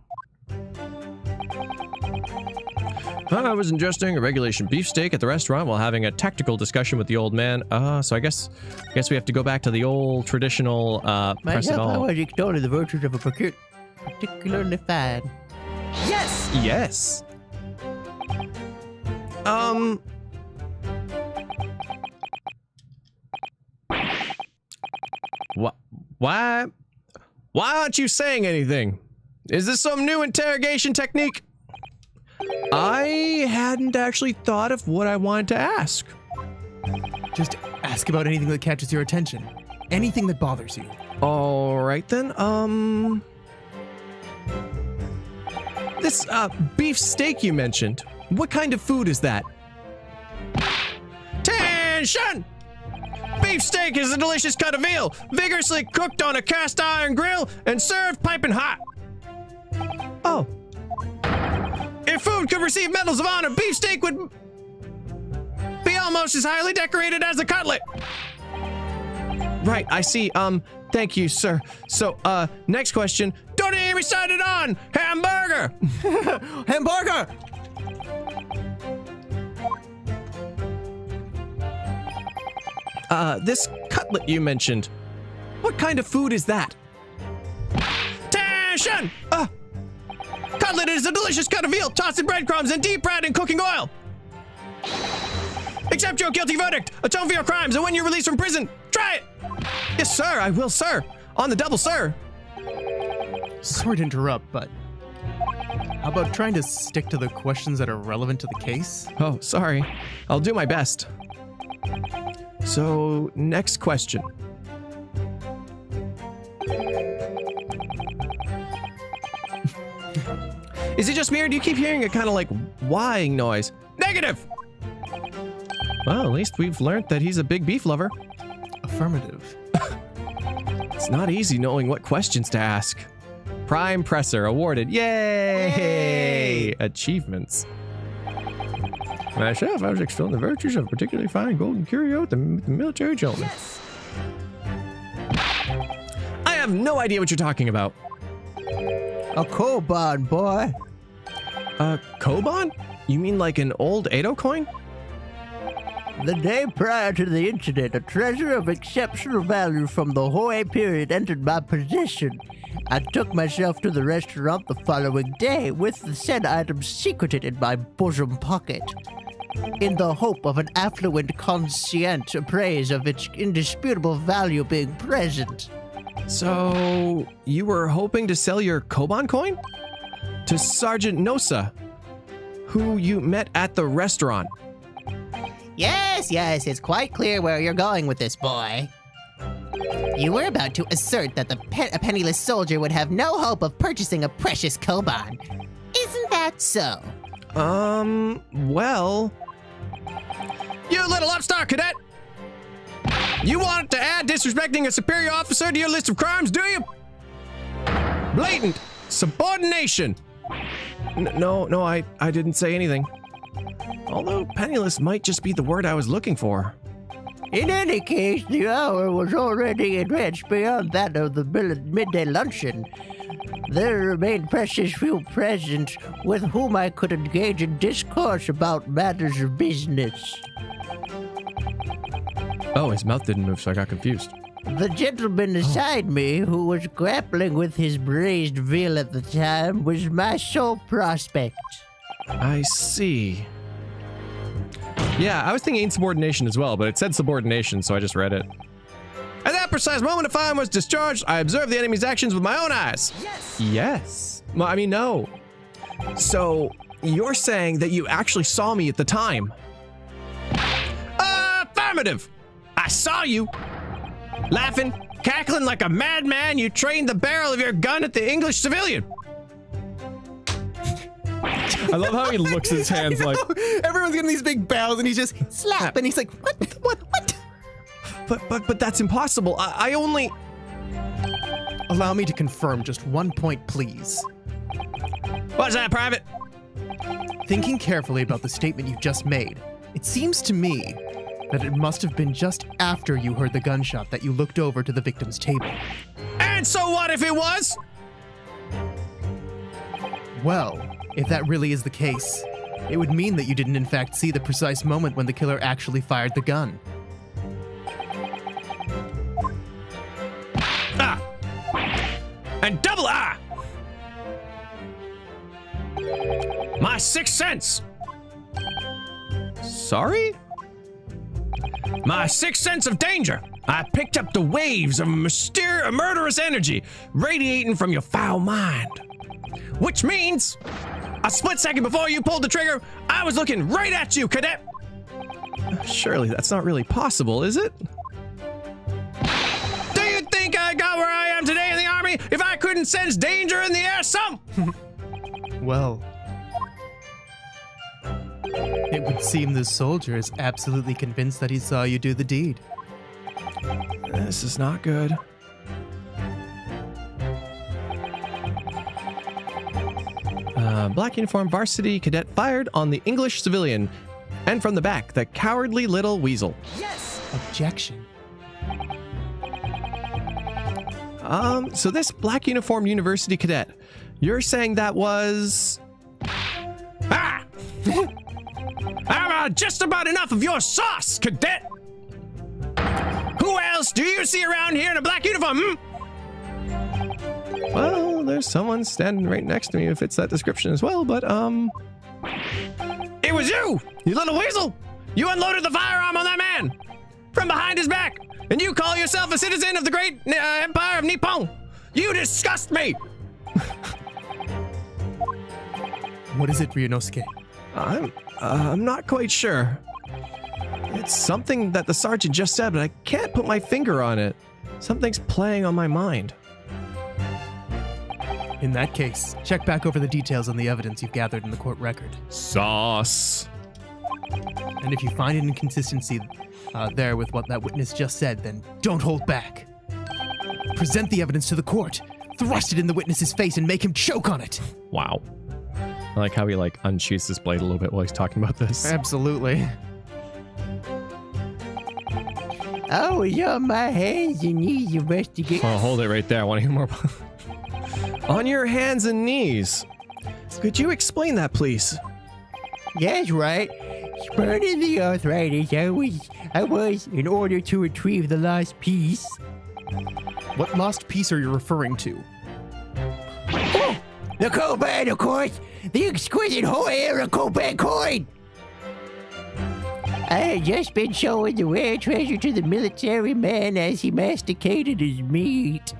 I was ingesting a regulation beefsteak at the restaurant while having a tactical discussion with the old man. So I guess we have to go back to the old traditional press it all. extolling the virtues of a particularly fine. Yes! Yes. Why aren't you saying anything? Is this some new interrogation technique? I hadn't actually thought of what I wanted to ask. Just ask about anything that catches your attention. Anything that bothers you. All right then. This beef steak you mentioned. What kind of food is that? Attention! Beef steak is a delicious cut of veal, vigorously cooked on a cast iron grill and served piping hot. Oh. If food could receive medals of honor, beef steak would be almost as highly decorated as a cutlet. Right, I see. Thank you, sir. So, next question. Don't even be started on hamburger. Hamburger! This cutlet you mentioned. What kind of food is that? Attention! Cutlet is a delicious cut of veal tossed in breadcrumbs and deep fried in cooking oil. Accept your guilty verdict. Atone for your crimes, and when you're released from prison, try it. Yes, sir. I will, sir. On the double, sir. Sorry to interrupt, but how about trying to stick to the questions that are relevant to the case? Oh, sorry. I'll do my best. So, next question. Is it just me, or do you keep hearing a kind of like whining noise? Negative! Well, at least we've learned that he's a big beef lover. Affirmative. It's not easy knowing what questions to ask. Prime Presser awarded. Yay! Achievements. Myself, I was extolling the virtues of a particularly fine golden curio at the military gentleman. Yes! I have no idea what you're talking about. A Koban, boy. Koban? You mean like an old Edo coin? The day prior to the incident, a treasure of exceptional value from the Hoi period entered my possession. I took myself to the restaurant the following day with the said item secreted in my bosom pocket, in the hope of an affluent conscient appraise of its indisputable value being present. So, you were hoping to sell your Koban coin? To Sergeant Nosa, who you met at the restaurant. Yes, it's quite clear where you're going with this, boy. You were about to assert that a penniless soldier would have no hope of purchasing a precious Koban. Isn't that so? Well... You little upstart, cadet! You want to add disrespecting a superior officer to your list of crimes, do you? Blatant subordination! No, I didn't say anything. Although penniless might just be the word I was looking for. In any case, the hour was already advanced beyond that of the midday luncheon. There remained precious few present with whom I could engage in discourse about matters of business. Oh, his mouth didn't move, so I got confused. The gentleman beside me, who was grappling with his braised veal at the time, was my sole prospect. I see. Yeah, I was thinking insubordination as well, but it said subordination, so I just read it. At that precise moment, if I was discharged, I observed the enemy's actions with my own eyes. Yes. Yes. Well, I mean, no. So, you're saying that you actually saw me at the time? Affirmative. I saw you. Laughing, cackling like a madman, you trained the barrel of your gun at the English civilian. I love how he looks at his hands like... Everyone's getting these big bows and he's just slap. And he's like, what? But that's impossible. I only... Allow me to confirm just 1 point, please. What's that, Private? Thinking carefully about the statement you just made, it seems to me that it must have been just after you heard the gunshot that you looked over to the victim's table. And so what if it was? Well, if that really is the case, it would mean that you didn't in fact see the precise moment when the killer actually fired the gun. Ah! And double ah! My sixth sense! Sorry? My sixth sense of danger. I picked up the waves of mysterious, murderous energy radiating from your foul mind. Which means, a split second before you pulled the trigger, I was looking right at you, cadet. Surely that's not really possible, is it? Do you think I got where I am today in the Army if I couldn't sense danger in the air some? Well, it would seem this soldier is absolutely convinced that he saw you do the deed. This is not good. Black uniform varsity cadet fired on the English civilian. And from the back, the cowardly little weasel. Yes! Objection. So this black uniform university cadet, you're saying that was... Ah! I'm just about enough of your sauce, cadet! Who else do you see around here in a black uniform, hmm? Well, there's someone standing right next to me who fits that description as well, but, It was you little weasel! You unloaded the firearm on that man! From behind his back! And you call yourself a citizen of the great empire of Nippon! You disgust me! What is it, Ryunosuke? I'm not quite sure. It's something that the sergeant just said, but I can't put my finger on it. Something's playing on my mind. In that case, check back over the details on the evidence you've gathered in the court record. Sauce. And if you find an inconsistency there with what that witness just said, then don't hold back. Present the evidence to the court. Thrust it in the witness's face and make him choke on it. Wow. I like how he unsheathes his blade a little bit while he's talking about this. Absolutely. Oh, it's on my hands and knees, investigate. Oh, hold it right there. I want to hear more. On your hands and knees. Could you explain that, please? That's right. Spurning the arthritis, I was in order to retrieve the lost piece. What lost piece are you referring to? Oh, the Coban, of course. The exquisite Hoera Coban coin. I had just been showing the rare treasure to the military man as he masticated his meat.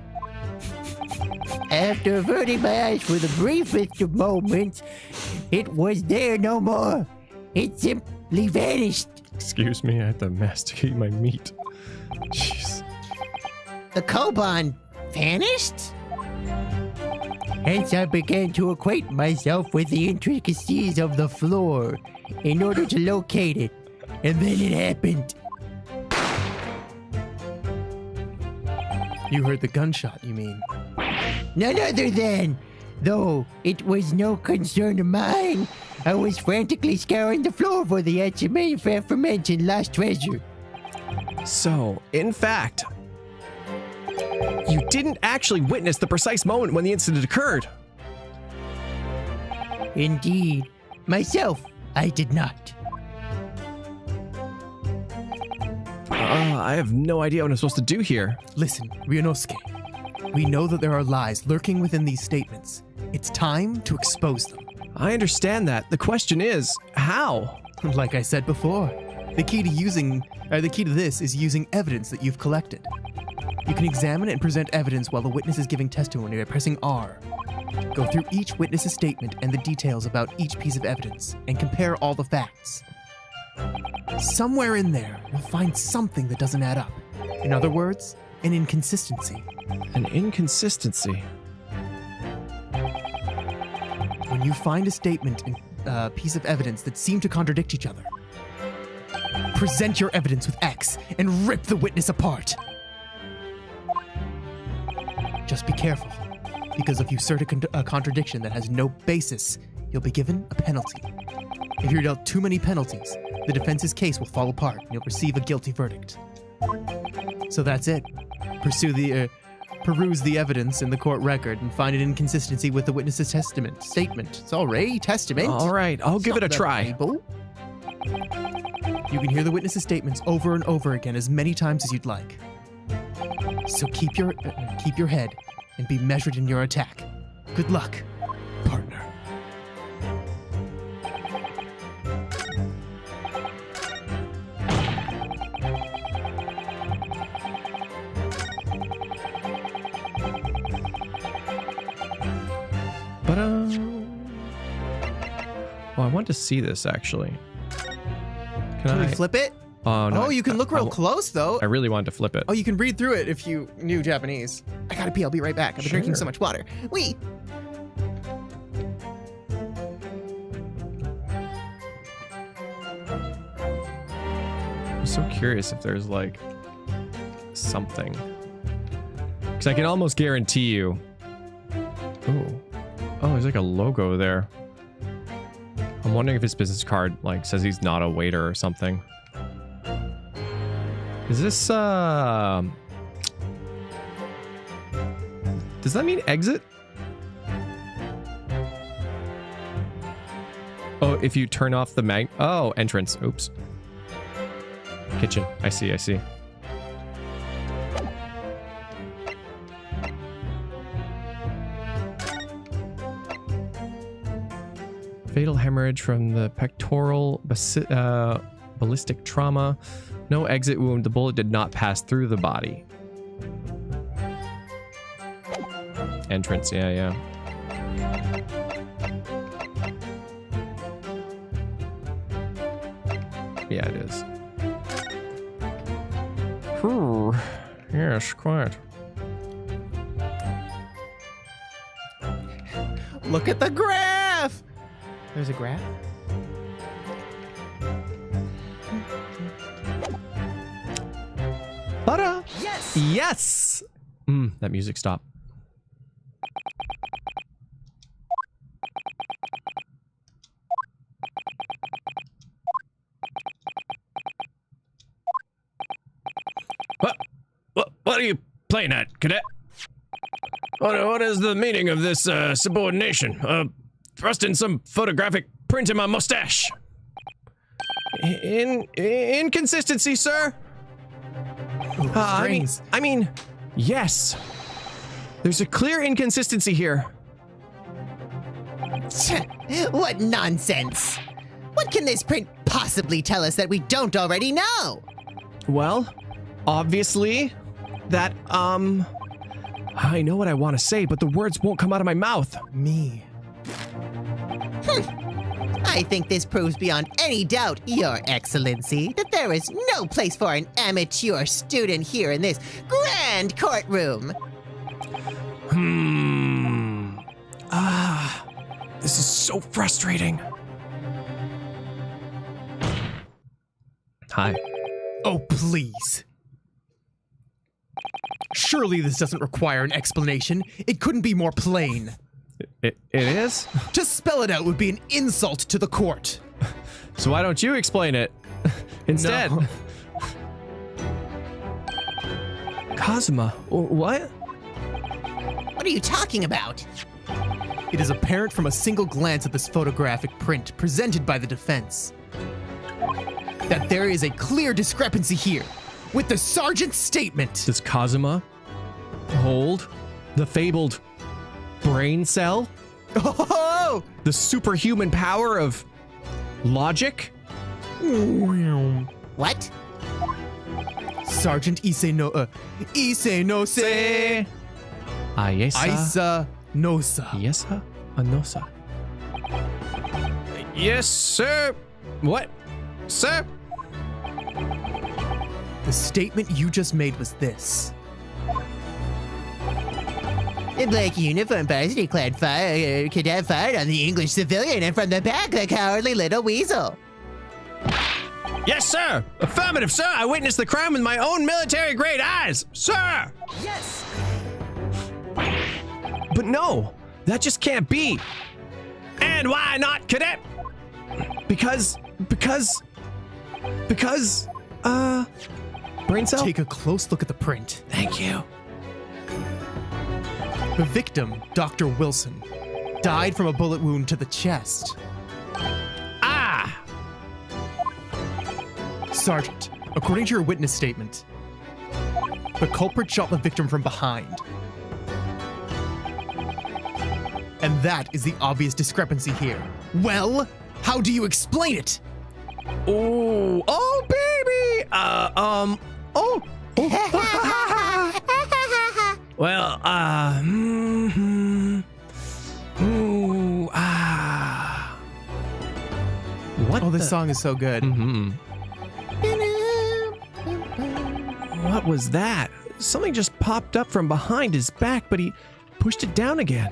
After averting my eyes for the briefest of moments, it was there no more. It simply vanished. Excuse me, I had to masticate my meat. Jeez. The Koban vanished? Hence I began to acquaint myself with the intricacies of the floor in order to locate it. And then it happened. You heard the gunshot, you mean? None other than, though it was no concern of mine, I was frantically scouring the floor for the aforementioned lost treasure. So, in fact, You didn't actually witness the precise moment when the incident occurred. Indeed. Myself, I did not. I have no idea what I'm supposed to do here. Listen, Ryunosuke. We know that there are lies lurking within these statements. It's time to expose them. I understand that. The question is, how? Like I said before, the key to this is using evidence that you've collected. You can examine and present evidence while the witness is giving testimony by pressing R. Go through each witness's statement and the details about each piece of evidence, and compare all the facts. Somewhere in there, you'll find something that doesn't add up. In other words, an inconsistency. An inconsistency? When you find a statement and a piece of evidence that seem to contradict each other, present your evidence with X and rip the witness apart. Just be careful, because if you assert a contradiction that has no basis, you'll be given a penalty. If you're dealt too many penalties, the defense's case will fall apart and you'll receive a guilty verdict. So that's it. Peruse the evidence in the court record and find an inconsistency with the witness's statement. Sorry, testament. All right, I'll give it a try. Bible. You can hear the witness's statements over and over again as many times as you'd like. So keep your head and be measured in your attack. Good luck, partner. But, well, I want to see this, actually. Can we flip it? Oh, no. Oh, you can look real close, though. I really wanted to flip it. Oh, you can read through it if you knew Japanese. I gotta pee. I'll be right back. I've been drinking so much water. Wee! I'm so curious if there's, like, something. Because I can almost guarantee you... Oh, there's like a logo there. I'm wondering if his business card, like, says he's not a waiter or something. Is this, does that mean exit? Oh, if you turn off the oh, entrance. Oops. Kitchen. I see. Fatal hemorrhage from the pectoral ballistic trauma. No exit wound. The bullet did not pass through the body. Entrance. Yeah. Yeah, it is. Yes, quite. Look at the graph! There's a graph? Ta-da! Yes! Yes! That music stopped. What are you playing at, cadet? What is the meaning of this subordination? Thrusting some photographic print in my mustache. Inconsistency, sir. I mean, yes. There's a clear inconsistency here. What nonsense! What can this print possibly tell us that we don't already know? Well, obviously, that, I know what I want to say, but the words won't come out of my mouth. Me. I think this proves beyond any doubt, Your Excellency, that there is no place for an amateur student here in this grand courtroom. This is so frustrating. Hi. Oh, please. Surely this doesn't require an explanation. It couldn't be more plain. It is? To spell it out would be an insult to the court. So why don't you explain it instead? No. Kazuma, what? What are you talking about? It is apparent from a single glance at this photographic print presented by the defense that there is a clear discrepancy here with the sergeant's statement. Does Kazuma hold the fabled brain cell? Oh! The superhuman power of logic? What? Sergeant Ise no se Ayesa. Isa Nosa. Ayesa Anosa. Yes, sir. What? Sir? The statement you just made was this. The black uniform varsity clad cadet fired on the English civilian and from the back the cowardly little weasel. Yes, sir. Affirmative, sir. I witnessed the crime with my own military-grade eyes, sir. Yes! But no, that just can't be. And why not, cadet? Because, brain cell? Take a close look at the print. Thank you. The victim, Dr. Wilson, died from a bullet wound to the chest. Ah! Sergeant, according to your witness statement, the culprit shot the victim from behind. And that is the obvious discrepancy here. Well, how do you explain it? Oh, baby! Well, What Oh, this song is so good. What was that? Something just popped up from behind his back, but he pushed it down again.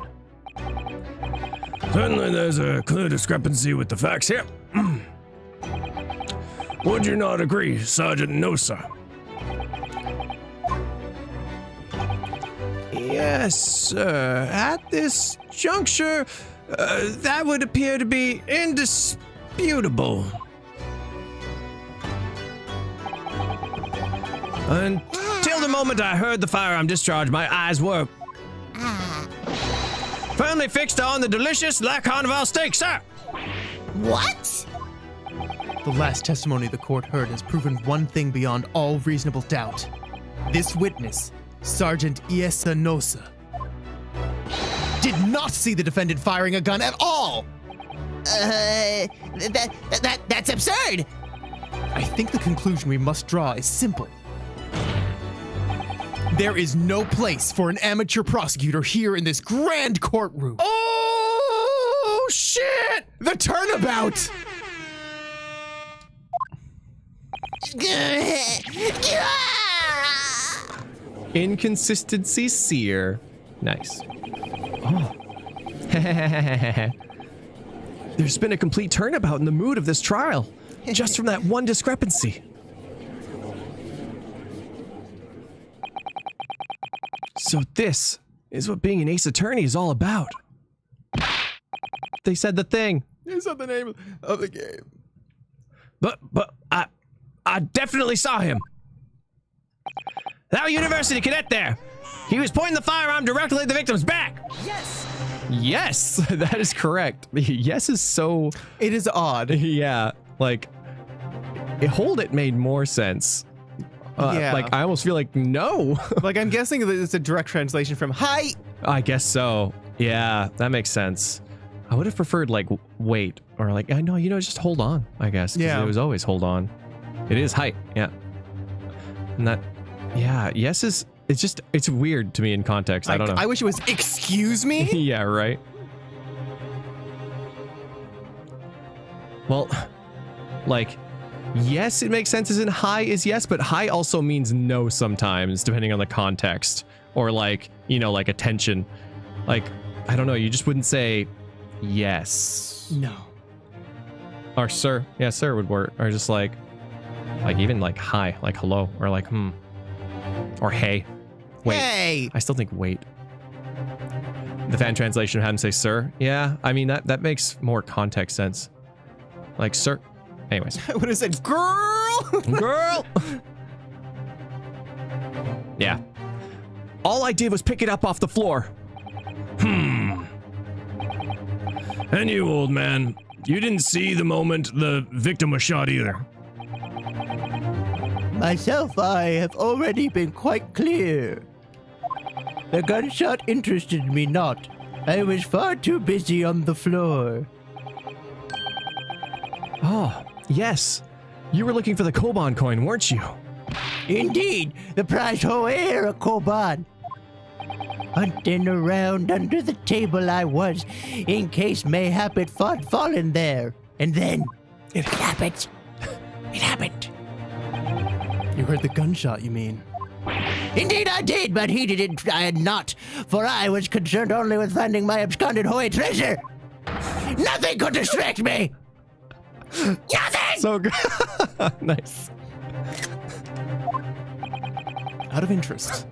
Certainly there's a clear discrepancy with the facts here. Would you not agree, Sergeant Nosa? Yes, sir. At this juncture, that would appear to be indisputable. Until the moment I heard the firearm discharge, my eyes were firmly fixed on the delicious La Carnival steak, sir. What? The last testimony the court heard has proven one thing beyond all reasonable doubt. This witness, Sergeant Iesa Nosa, did not see the defendant firing a gun at all. That's absurd. I think the conclusion we must draw is simple. There is no place for an amateur prosecutor here in this grand courtroom. Oh, shit! The turnabout! Inconsistency seer. Nice. Oh. There's been a complete turnabout in the mood of this trial, just from that one discrepancy. So this is what being an ace attorney is all about. They said the thing. Is that the name of the game? But I definitely saw him. That university cadet there. He was pointing the firearm directly at the victim's back. Yes, that is correct. Yes is so... It is odd. Yeah, like, hold it made more sense. Yeah. Like, I almost feel like, no. Like, I'm guessing that it's a direct translation from hi. I guess so. Yeah, that makes sense. I would have preferred, like, wait. Or like, no, you know, just hold on, I guess. 'Cause Yeah. it was always hold on. It is height, yeah. And that, yeah, yes is... It's just, it's weird to me in context. I don't know. I wish it was excuse me. Yeah, right. Well, like, yes, it makes sense as in hi is yes, but hi also means no sometimes, depending on the context. Or like, you know, like attention. Like, I don't know, you just wouldn't say yes. No. Or sir. Yeah, sir would work. Or just like even like hi, like hello, or like or hey. Wait. Hey. I still think wait. The fan translation had him say sir. Yeah, I mean that makes more context sense. Like sir. Anyways. I would have said girl. Girl. Yeah. All I did was pick it up off the floor. And you, old man, you didn't see the moment the victim was shot either. Myself, I have already been quite clear. The gunshot interested me not. I was far too busy on the floor. Oh, yes. You were looking for the Koban coin, weren't you? Indeed, the prize hoer a Koban. Hunting around under the table I was, in case mayhap it fallen there. And then, it happened. It happened. You heard the gunshot, you mean? Indeed I did, but he didn't. I had not, for I was concerned only with finding my absconded Hoy treasure. Nothing could distract me. Nothing! So good. Nice. Out of interest,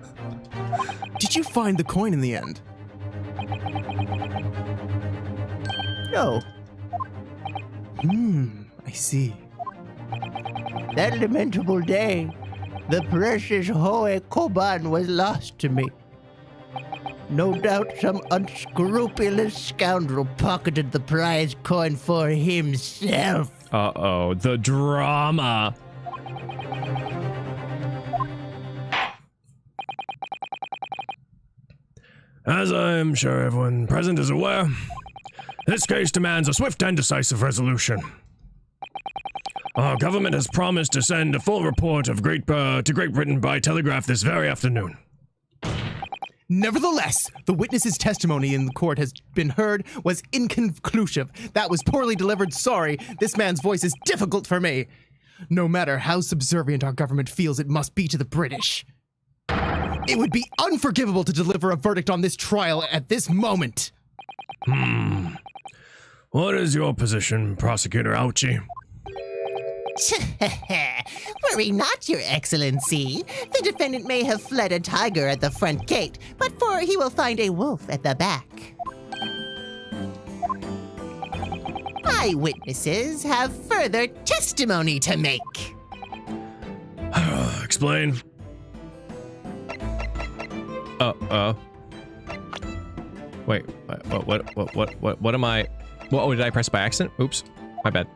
did you find the coin in the end? No. I see. That lamentable day, the precious Hoy Koban was lost to me. No doubt some unscrupulous scoundrel pocketed the prize coin for himself. Uh-oh, the drama. As I am sure everyone present is aware, this case demands a swift and decisive resolution. Our government has promised to send a full report of to Great Britain by telegraph this very afternoon. Nevertheless, the witness's testimony in the court has been heard was inconclusive. That was poorly delivered. Sorry, this man's voice is difficult for me. No matter how subservient our government feels it must be to the British. It would be unforgivable to deliver a verdict on this trial at this moment. What is your position, Prosecutor Ouchie? Worry not, Your Excellency. The defendant may have fled a tiger at the front gate, but he will find a wolf at the back. Eyewitnesses have further testimony to make. Explain. Wait, what am I? What did I press by accident? Oops, my bad.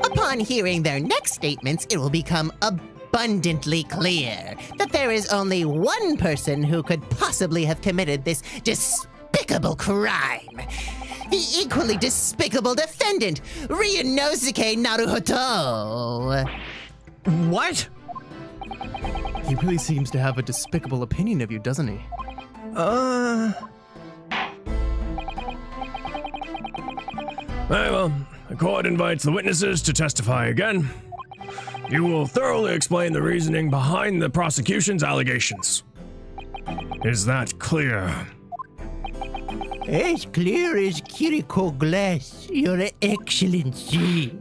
Upon hearing their next statements, it will become abundantly clear that there is only one person who could possibly have committed this despicable crime. The equally despicable defendant, Ryunosuke Naruhoto. What? He really seems to have a despicable opinion of you, doesn't he? Very well. The court invites the witnesses to testify again. You will thoroughly explain the reasoning behind the prosecution's allegations. Is that clear? As clear as Kiriko glass, Your Excellency.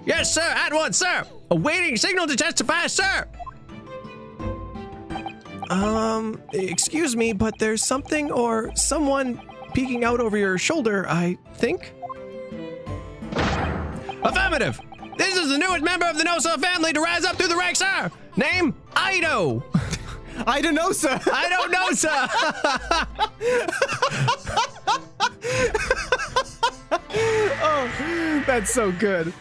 Yes, sir, at once, sir. Awaiting signal to testify, sir. Excuse me, but there's something or someone peeking out over your shoulder, I think. Affirmative. This is the newest member of the No-Sir family to rise up through the ranks, sir. Name, Ido. I don't know, sir. I don't know, sir. Oh, that's so good.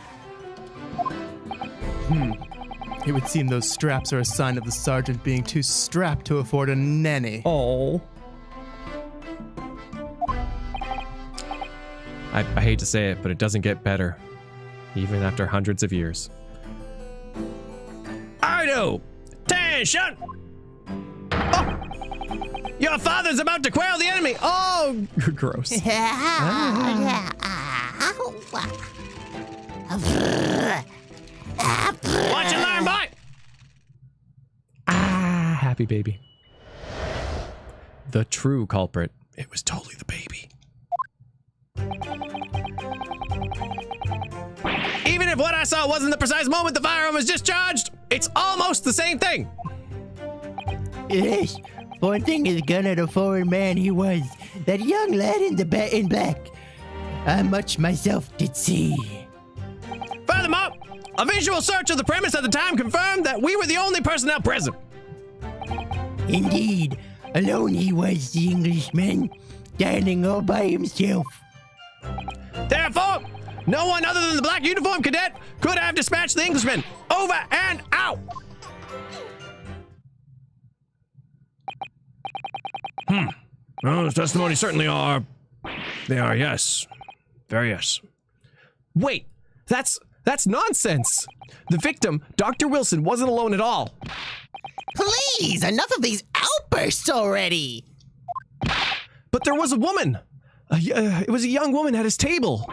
It would seem those straps are a sign of the sergeant being too strapped to afford a nanny. Oh. I hate to say it, but it doesn't get better, even after hundreds of years. Ido! Attention! Oh! Your father's about to quail the enemy! Oh! Gross. Watch and learn, boy! Ah, happy baby. The true culprit. It was totally the baby. Even if what I saw wasn't the precise moment the firearm was discharged, it's almost the same thing. Yes, pointing his gun at a foreign man he was. That young lad in black. I much myself did see. Furthermore, a visual search of the premise at the time confirmed that we were the only personnel present. Indeed, Alone he was, the Englishman, standing all by himself. Therefore, no one other than the black uniform cadet could have dispatched the Englishman. Over and out. Well, those testimonies certainly are. They are, yes. Very yes. Wait, that's nonsense. The victim, Dr. Wilson, wasn't alone at all. Please, enough of these outbursts already. But there was a woman. It was a young woman at his table.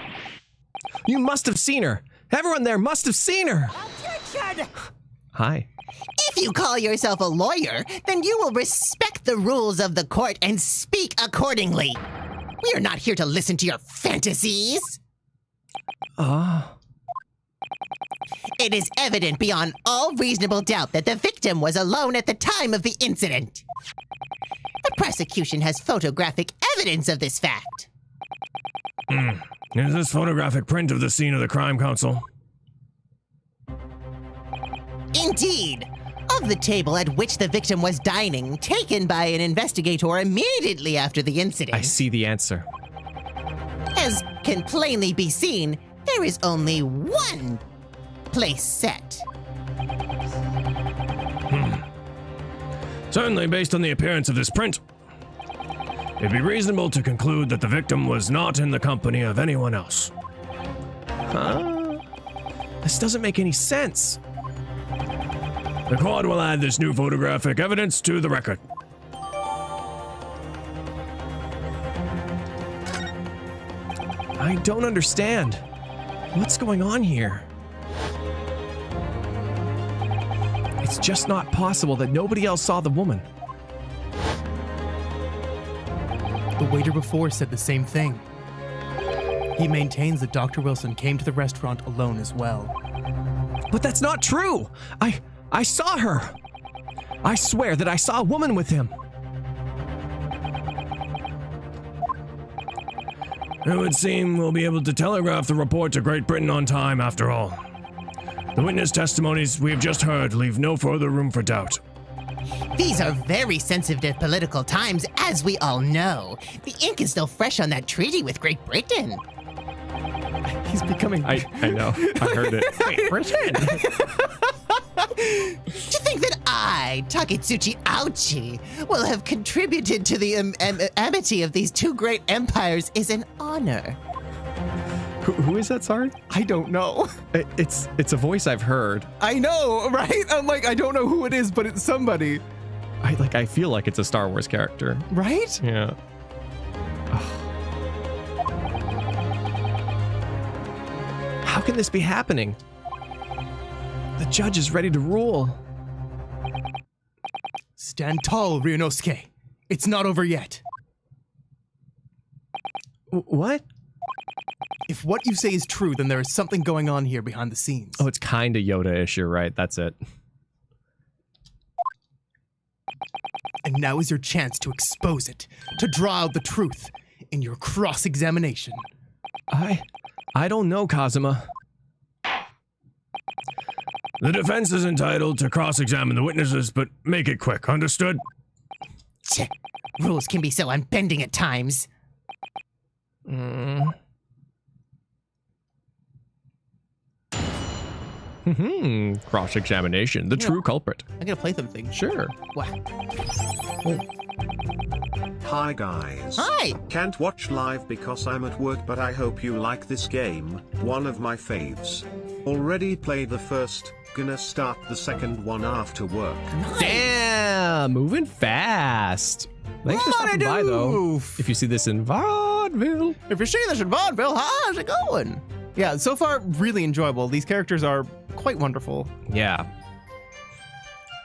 You must have seen her. Everyone there must have seen her. Objection! Hi. If you call yourself a lawyer, then you will respect the rules of the court and speak accordingly. We are not here to listen to your fantasies. It is evident beyond all reasonable doubt that the victim was alone at the time of the incident. The prosecution has photographic evidence of this fact. Is this photographic print of the scene of the crime, Counsel? Indeed, of the table at which the victim was dining, taken by an investigator immediately after the incident. I see the answer. As can plainly be seen, there is only one place set. Certainly, based on the appearance of this print, it'd be reasonable to conclude that the victim was not in the company of anyone else. Huh? This doesn't make any sense. The court will add this new photographic evidence to the record. I don't understand. What's going on here? It's just not possible that nobody else saw the woman. The waiter before said the same thing. He maintains that Dr. Wilson came to the restaurant alone as well. But that's not true! I saw her! I swear that I saw a woman with him. It would seem we'll be able to telegraph the report to Great Britain on time after all. The witness testimonies we have just heard leave no further room for doubt. These are very sensitive political times, as we all know. The ink is still fresh on that treaty with Great Britain. He's becoming... I know. I heard it. Wait, Britain! To think that I, Taketsuchi Ouchi, will have contributed to the amity of these two great empires is an honor. Who is that, sorry? I don't know. It's a voice I've heard. I know, right? I'm like, I don't know who it is, but it's somebody. I feel like it's a Star Wars character. Right? Yeah. How can this be happening? The judge is ready to rule. Stand tall, Ryunosuke. It's not over yet. What? If what you say is true, then there is something going on here behind the scenes. Oh, it's kind of Yoda-ish, you're right. That's it. And now is your chance to expose it, to draw out the truth in your cross-examination. I don't know, Kazuma. The defense is entitled to cross-examine the witnesses, but make it quick, understood? Tch, rules can be so unbending at times. Cross-examination. The true culprit. I'm gonna play something. Sure. What? Hi guys. Hi! Can't watch live because I'm at work, but I hope you like this game, one of my faves. Already played the first, gonna start the second one after work. Damn, moving fast. Thanks for stopping by, though. If you see this in vaudeville. If you're seeing this in vaudeville, how's it going? Yeah, so far, really enjoyable. These characters are quite wonderful. Yeah.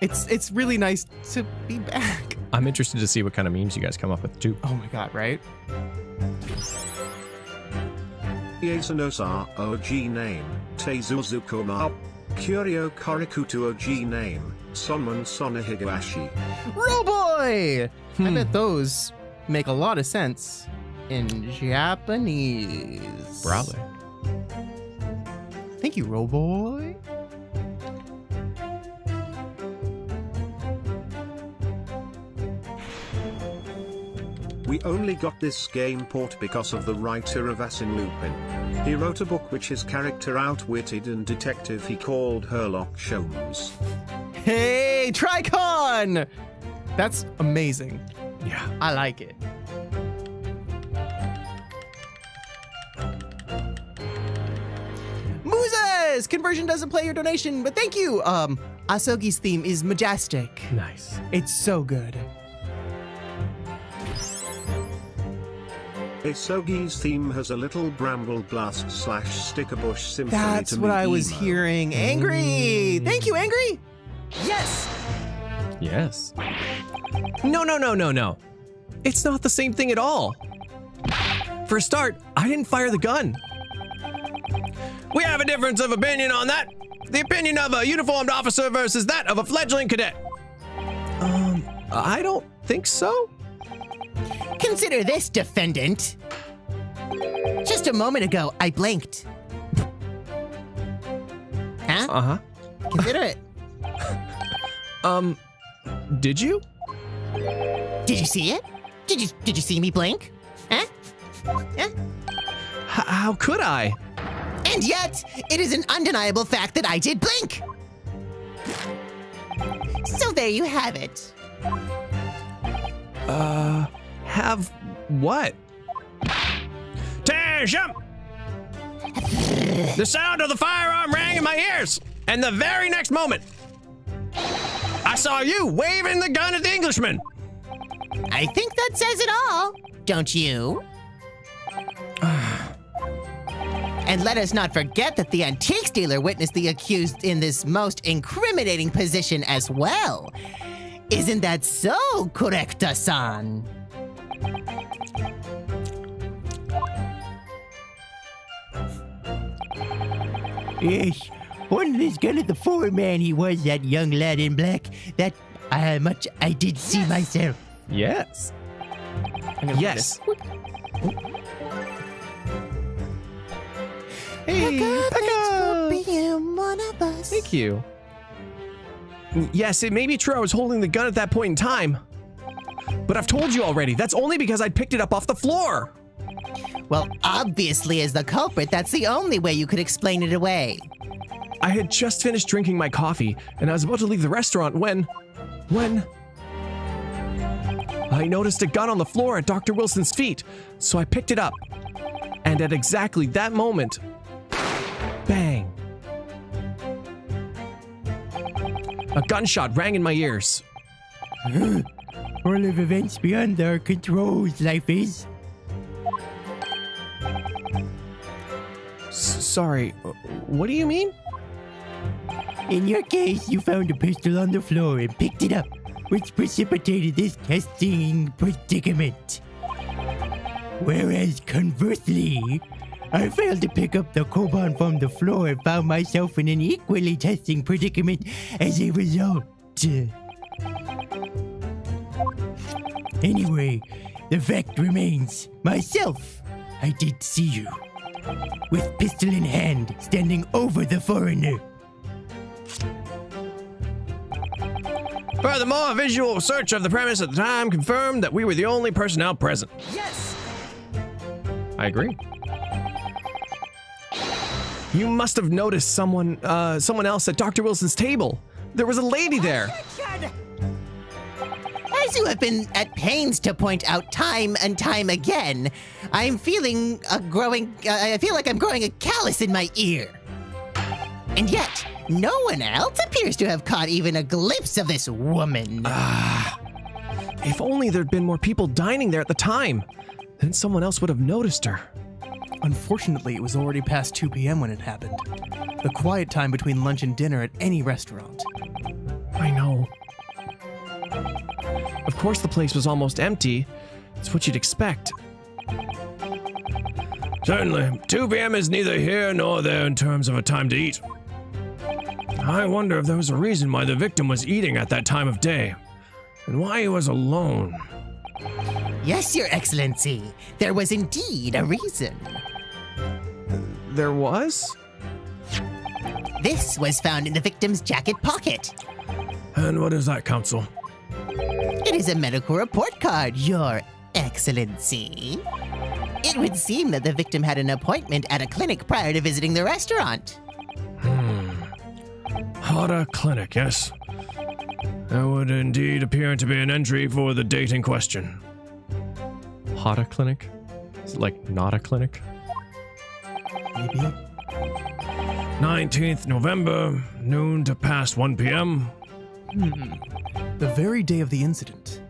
It's really nice to be back. I'm interested to see what kind of memes you guys come up with, too. Oh my god, right? Iesanosa OG name, Teizuzukuma. Curio Korikutu OG name, Sonman Sonahigashi. Roboy! I bet those make a lot of sense in Japanese. Probably. Thank you, Roboy. We only got this game port because of the writer of Arsène Lupin. He wrote a book which his character outwitted and detective he called Sherlock Holmes. Hey, Tricon! That's amazing. Yeah. I like it. Muzes! Conversion doesn't play your donation, but thank you. Asogi's theme is majestic. Nice. It's so good. Asogi's theme has a little bramble blast / sticker bush symphony. That's to what me I was emo. hearing. Angry! Thank you, Angry! Yes! Yes. No. It's not the same thing at all. For a start, I didn't fire the gun. We have a difference of opinion on that. The opinion of a uniformed officer versus that of a fledgling cadet. I don't think so. Consider this, defendant. Just a moment ago, I blinked. Huh? Uh-huh. Consider it. Did you? Did you see it? Did you see me blink? Huh? Huh? How could I? And yet, it is an undeniable fact that I did blink. So there you have it. Have what? Attention! The sound of the firearm rang in my ears, and the very next moment, I saw you waving the gun at the Englishman. I think that says it all, don't you? And let us not forget that the antiques dealer witnessed the accused in this most incriminating position as well. Isn't that so, Correcta-san? Yes, one is gun at the foreman he was, that young lad in black. That much I did see myself. Yes. Yes. Hey, Thanks for being one of us. Thank you. Yes, it may be true I was holding the gun at that point in time. But I've told you already, that's only because I picked it up off the floor. Well, obviously, as the culprit, that's the only way you could explain it away. I had just finished drinking my coffee, and I was about to leave the restaurant when I noticed a gun on the floor at Dr. Wilson's feet, so I picked it up. And at exactly that moment, bang. A gunshot rang in my ears. All of events beyond our controls, life is. Sorry, what do you mean? In your case, you found a pistol on the floor and picked it up, which precipitated this testing predicament. Whereas conversely, I failed to pick up the Koban from the floor and found myself in an equally testing predicament as a result. Anyway, the fact remains, myself, I did see you, with pistol in hand, standing over the foreigner. Furthermore, a visual search of the premise at the time confirmed that we were the only personnel present. I agree. You must have noticed someone else at Dr. Wilson's table. There was a lady there. As you have been at pains to point out time and time again, I'm feeling I feel like I'm growing a callus in my ear. And yet, no one else appears to have caught even a glimpse of this woman. If only there'd been more people dining there at the time, then someone else would have noticed her. Unfortunately, it was already past 2 p.m. when it happened. The quiet time between lunch and dinner at any restaurant. I know. Of course the place was almost empty. It's what you'd expect. Certainly, 2 p.m. is neither here nor there in terms of a time to eat. I wonder if there was a reason why the victim was eating at that time of day, and why he was alone. Yes, Your Excellency. There was indeed a reason. There was? This was found in the victim's jacket pocket. And what is that, Counsel? It is a medical report card, Your Excellency. Excellency. It would seem that the victim had an appointment at a clinic prior to visiting the restaurant. Hara Clinic, yes. There would indeed appear to be an entry for the date in question. Hada clinic? Is it like not a clinic? Maybe. 19th November, noon to past 1 p.m. The very day of the incident.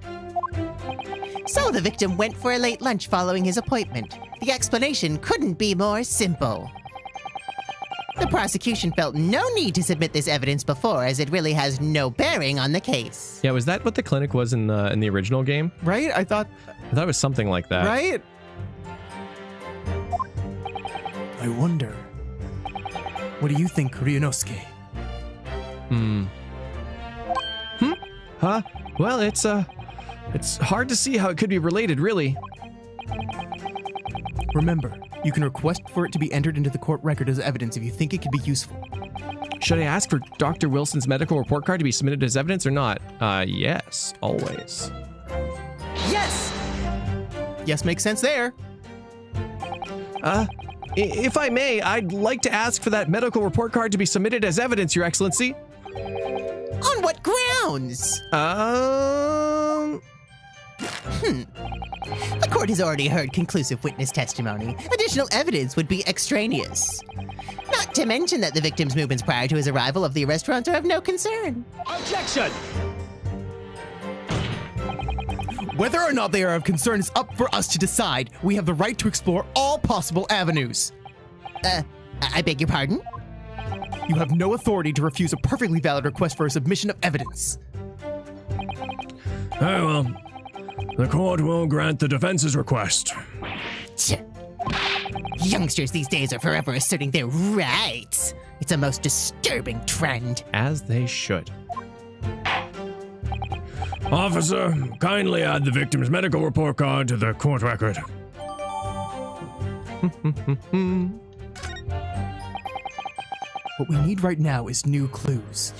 So the victim went for a late lunch following his appointment. The explanation couldn't be more simple. The prosecution felt no need to submit this evidence before, as it really has no bearing on the case. Yeah, was that what the clinic was in the original game? Right? I thought, it was something like that. right? I wonder. What do you think, Ryunosuke? Huh? Well, it's hard to see how it could be related, really. Remember, you can request for it to be entered into the court record as evidence if you think it could be useful. Should I ask for Dr. Wilson's medical report card to be submitted as evidence or not? Yes, always. Yes! Yes, makes sense there. If I may, I'd like to ask for that medical report card to be submitted as evidence, Your Excellency. On what grounds? The court has already heard conclusive witness testimony. Additional evidence would be extraneous. Not to mention that the victim's movements prior to his arrival of the restaurant are of no concern. Objection! Whether or not they are of concern is up for us to decide. We have the right to explore all possible avenues. I beg your pardon? You have no authority to refuse a perfectly valid request for a submission of evidence. Very well. The court will grant the defense's request. Youngsters these days are forever asserting their rights. It's a most disturbing trend. As they should. Officer, kindly add the victim's medical report card to the court record. What we need right now is new clues.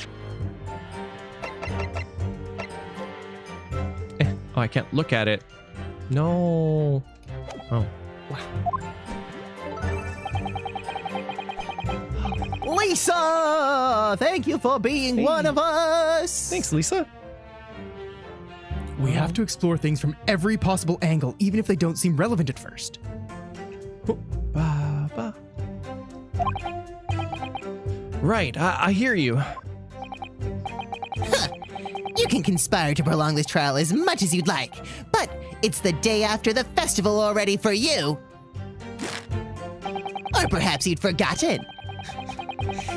Oh, I can't look at it. No. Oh. Lisa! Thank you for being one of us! Thanks, Lisa. We have to explore things from every possible angle, even if they don't seem relevant at first. Right, I hear you. You can conspire to prolong this trial as much as you'd like, but it's the day after the festival already for you. Or perhaps you'd forgotten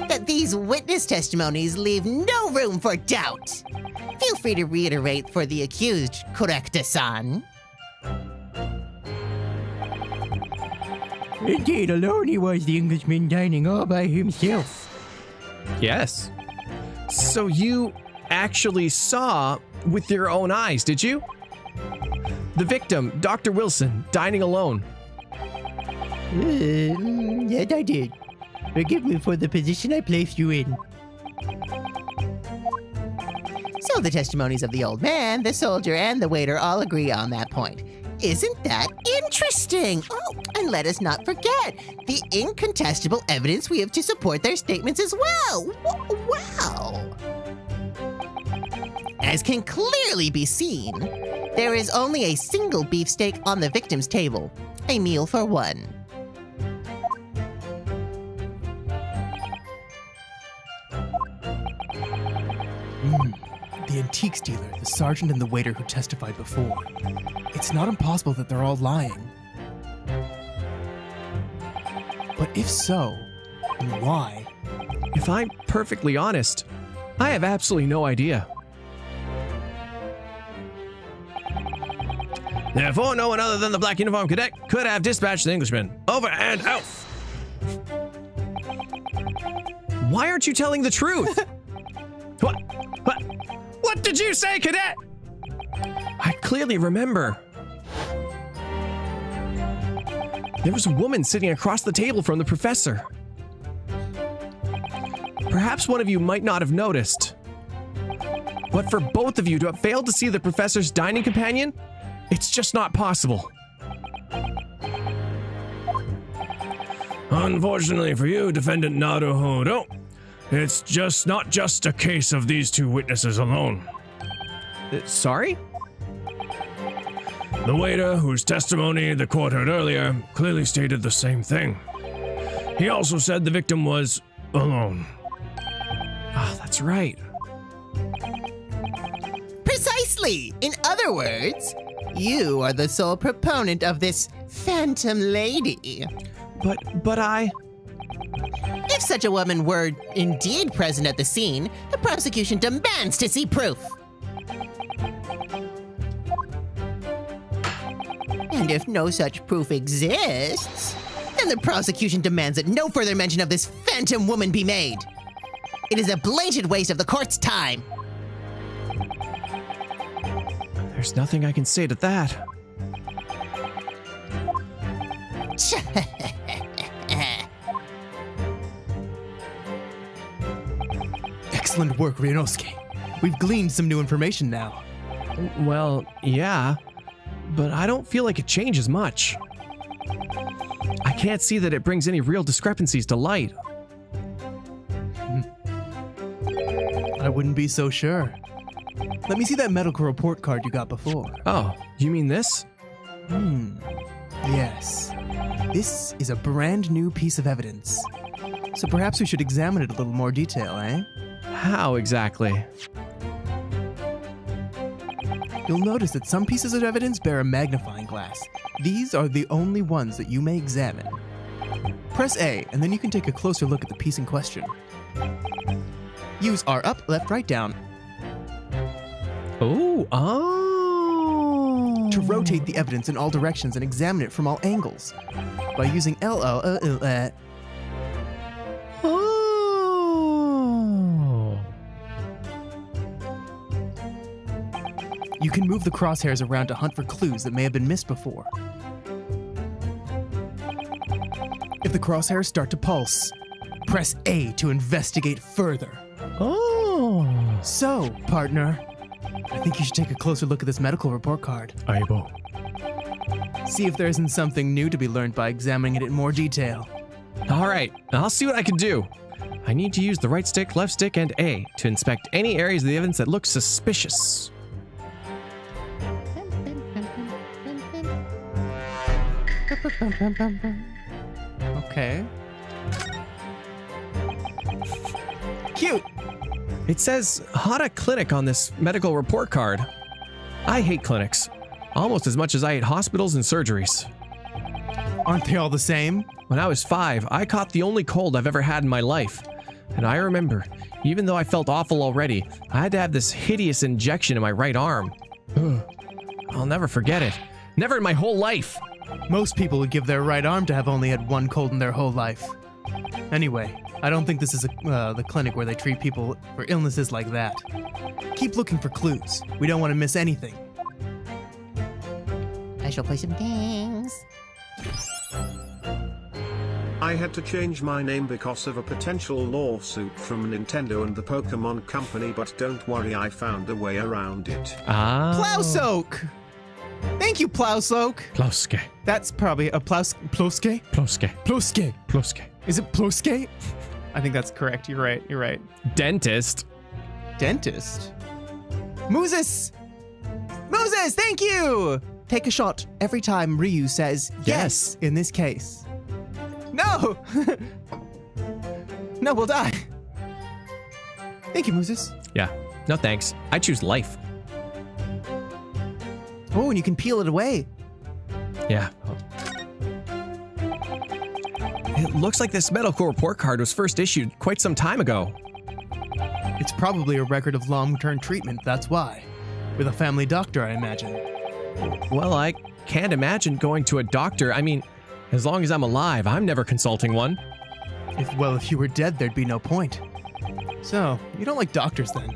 that these witness testimonies leave no room for doubt. Feel free to reiterate for the accused, Correcta-san. Indeed, alone he was, the Englishman dining all by himself. Yes. So you actually saw with your own eyes, did you? The victim, Dr. Wilson, dining alone. Yes, I did. Forgive me for the position I placed you in. So the testimonies of the old man, the soldier, and the waiter all agree on that point. Isn't that interesting? Oh, and let us not forget the incontestable evidence we have to support their statements as well. Wow. As can clearly be seen, there is only a single beefsteak on the victim's table, a meal for one. The antiques dealer, the sergeant, and the waiter who testified before. It's not impossible that they're all lying. But if so, then why? If I'm perfectly honest, I have absolutely no idea. Therefore, no one other than the black uniform cadet could have dispatched the Englishman. Over and out! Why aren't you telling the truth? What did you say, cadet? I clearly remember. There was a woman sitting across the table from the professor. Perhaps one of you might not have noticed. But for both of you to have failed to see the professor's dining companion, It's just not possible. Unfortunately for you, Defendant Naruhodo, it's just not just a case of these two witnesses alone. Sorry? The waiter, whose testimony the court heard earlier, clearly stated the same thing. He also said the victim was alone. Oh, that's right. Precisely! In other words, you are the sole proponent of this phantom lady. But I... If such a woman were indeed present at the scene, the prosecution demands to see proof. And if no such proof exists, then the prosecution demands that no further mention of this phantom woman be made. It is a blatant waste of the court's time. There's nothing I can say to that. Excellent work, Ryunosuke. We've gleaned some new information now. Well, yeah, but I don't feel like it changes much. I can't see that it brings any real discrepancies to light. I wouldn't be so sure. Let me see that medical report card you got before. Oh, you mean this? Yes. This is a brand new piece of evidence. So perhaps we should examine it a little more detail, eh? How exactly? You'll notice that some pieces of evidence bear a magnifying glass. These are the only ones that you may examine. Press A, and then you can take a closer look at the piece in question. Use R up, left, right, down Oh. to rotate the evidence in all directions and examine it from all angles. By using Oh. you can move the crosshairs around to hunt for clues that may have been missed before. If the crosshairs start to pulse, press A to investigate further. Oh. So, partner, I think you should take a closer look at this medical report card. Aibo. See if there isn't something new to be learned by examining it in more detail. All right, I'll see what I can do. I need to use the right stick, left stick, and A to inspect any areas of the evidence that look suspicious. Okay. Cute! It says Hata Clinic on this medical report card. I hate clinics, almost as much as I hate hospitals and surgeries. Aren't they all the same? When I was 5, I caught the only cold I've ever had in my life. And I remember, even though I felt awful already, I had to have this hideous injection in my right arm. I'll never forget it. Never in my whole life. Most people would give their right arm to have only had one cold in their whole life. Anyway, I don't think this is the clinic where they treat people for illnesses like that. Keep looking for clues. We don't want to miss anything. I shall play some games. I had to change my name because of a potential lawsuit from Nintendo and the Pokemon Company, but don't worry, I found a way around it. Plowsoak! Thank you, Plowsoak. Ploske. That's probably a Ploske? Ploske. Ploske. Ploske. Is it Ploske? I think that's correct. You're right. You're right. Dentist. Dentist? Moses! Moses, thank you! Take a shot every time Ryu says yes in this case. No! No, we'll die. Thank you, Moses. Yeah. No thanks. I choose life. Oh, and you can peel it away. Yeah. It looks like this medical report card was first issued quite some time ago. It's probably a record of long-term treatment, that's why. With a family doctor, I imagine. Well, I can't imagine going to a doctor. I mean, as long as I'm alive, I'm never consulting one. If you were dead, there'd be no point. So, you don't like doctors then?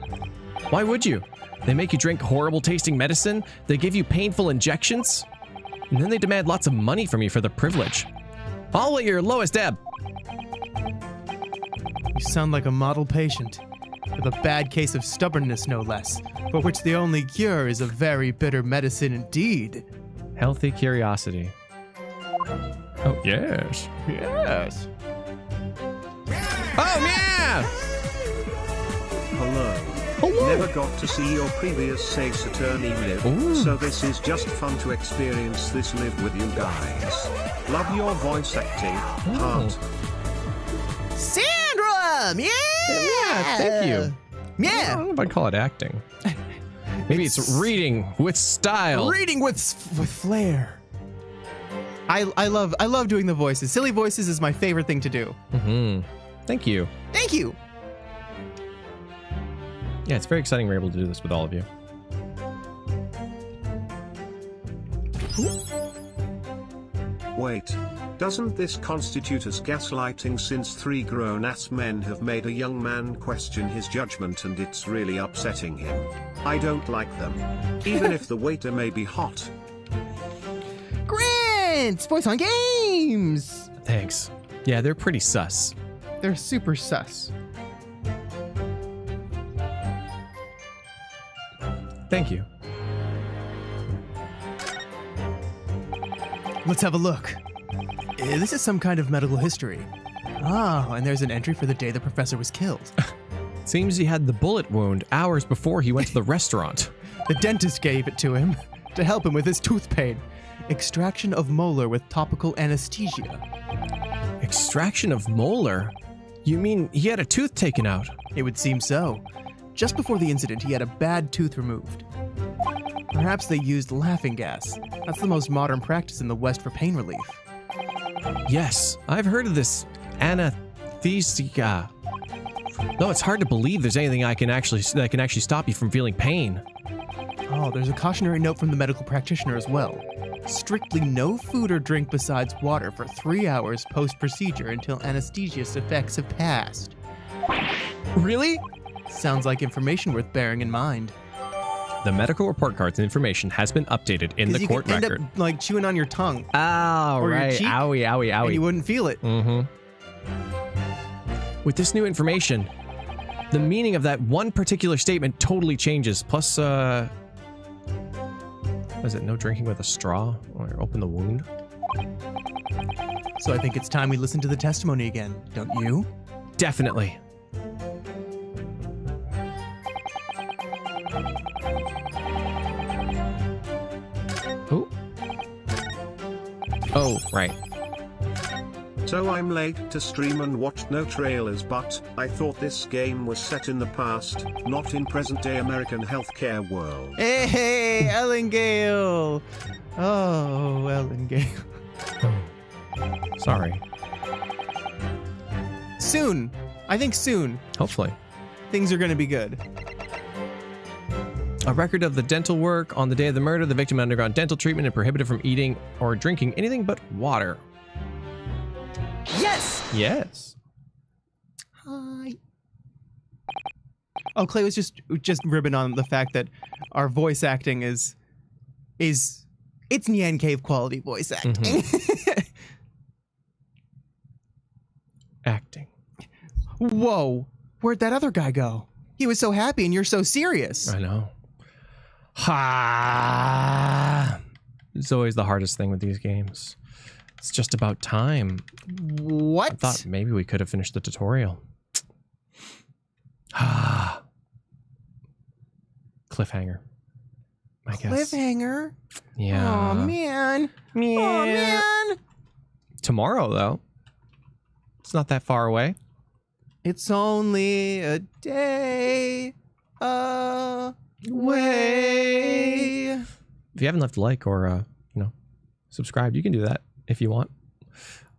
Why would you? They make you drink horrible tasting medicine, they give you painful injections, and then they demand lots of money from you for the privilege. All at your lowest ebb. You sound like a model patient. with a bad case of stubbornness no less, for which the only cure is a very bitter medicine indeed. Healthy curiosity. Oh, yes. Yes. Oh, yeah! Hello. Never got to see your previous Ace Attorney live, Ooh. so this is just fun to experience this live with you guys. Love your voice acting. Heart. Sandra! Yeah! Yeah, thank you. I Yeah! don't know if I'd call it acting. Maybe it's reading with style. Reading with flair. I love doing the voices. Silly voices is my favorite thing to do. Thank you. Thank you. Yeah, it's very exciting we're able to do this with all of you. Wait. Doesn't this constitute as gaslighting since 3 grown-ass men have made a young man question his judgment and it's really upsetting him? I don't like them. Even if the waiter may be hot. Grant! Sports on Games! Thanks. Yeah, they're pretty sus. They're super sus. Thank you. Let's have a look. This is some kind of medical history. Oh, and there's an entry for the day the professor was killed. Seems he had the bullet wound hours before he went to the restaurant. The dentist gave it to him to help him with his tooth pain. Extraction of molar with topical anesthesia. Extraction of molar? You mean he had a tooth taken out? It would seem so. Just before the incident, he had a bad tooth removed. Perhaps they used laughing gas. That's the most modern practice in the West for pain relief. Yes, I've heard of this anesthesia. Though it's hard to believe there's anything that can actually stop you from feeling pain. Oh, there's a cautionary note from the medical practitioner as well. Strictly no food or drink besides water for 3 hours post-procedure until anesthesia's effects have passed. Really? Sounds like information worth bearing in mind. The medical report cards and information has been updated in the court you could record. end up, like, chewing on your tongue. Oh, or your right. cheek, Owie, owie, owie. and you wouldn't feel it. With this new information, the meaning of that one particular statement totally changes. Plus, what is it? No drinking with a straw or open the wound? So I think it's time we listen to the testimony again, don't you? Definitely. Oh. Oh, right. So I'm late to stream and watched no trailers, but I thought this game was set in the past, not in present-day American healthcare world. Hey, Ellen Gale! Oh, Ellen Gale. Sorry. Soon. I think soon. Hopefully. Things are going to be good. A record of the dental work. On the day of the murder, the victim undergone dental treatment and prohibited from eating or drinking anything but water. Yes! Yes. Hi. Oh, Clay was just ribbing on the fact that our voice acting is it's NyanCave quality voice acting. Acting. Whoa. Where'd that other guy go? He was so happy and you're so serious. I know. Ha! It's always the hardest thing with these games. It's just about time. What? I thought maybe we could have finished the tutorial. Ah. Cliffhanger. I guess. Cliffhanger? Yeah. Oh, man. Yeah. Oh, man. Tomorrow, though. It's not that far away. It's only a day away. If you haven't left a like or, subscribed, you can do that if you want.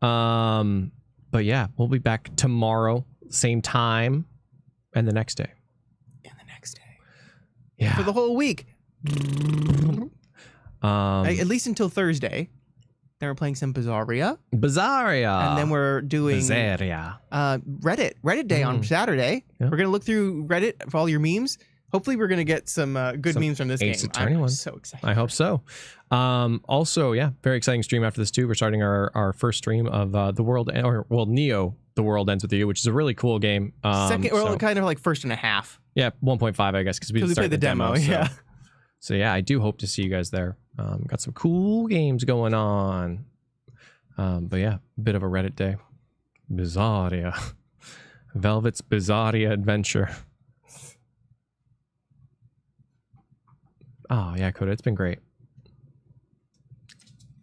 But yeah, we'll be back tomorrow, same time, and the next day. And the next day. Yeah. For the whole week. At least until Thursday. Then we're playing some Bizarria. And then we're doing Bizarria. Reddit day on Saturday. Yeah. We're going to look through Reddit for all your memes. Hopefully we're going to get some good memes from this Ace game. Attorney I'm one. so excited. I hope so. Also, yeah, very exciting stream after this too. We're starting our first stream of Neo, The World Ends With You, which is a really cool game. Second, well, kind of like first and a half. Yeah, 1.5, I guess, because we played the demo. So. Yeah. So yeah, I do hope to see you guys there. Got some cool games going on. But yeah, a bit of a Reddit day. Bizarria. Velvet's Bizarria Adventure. Oh yeah, Coda, it's been great.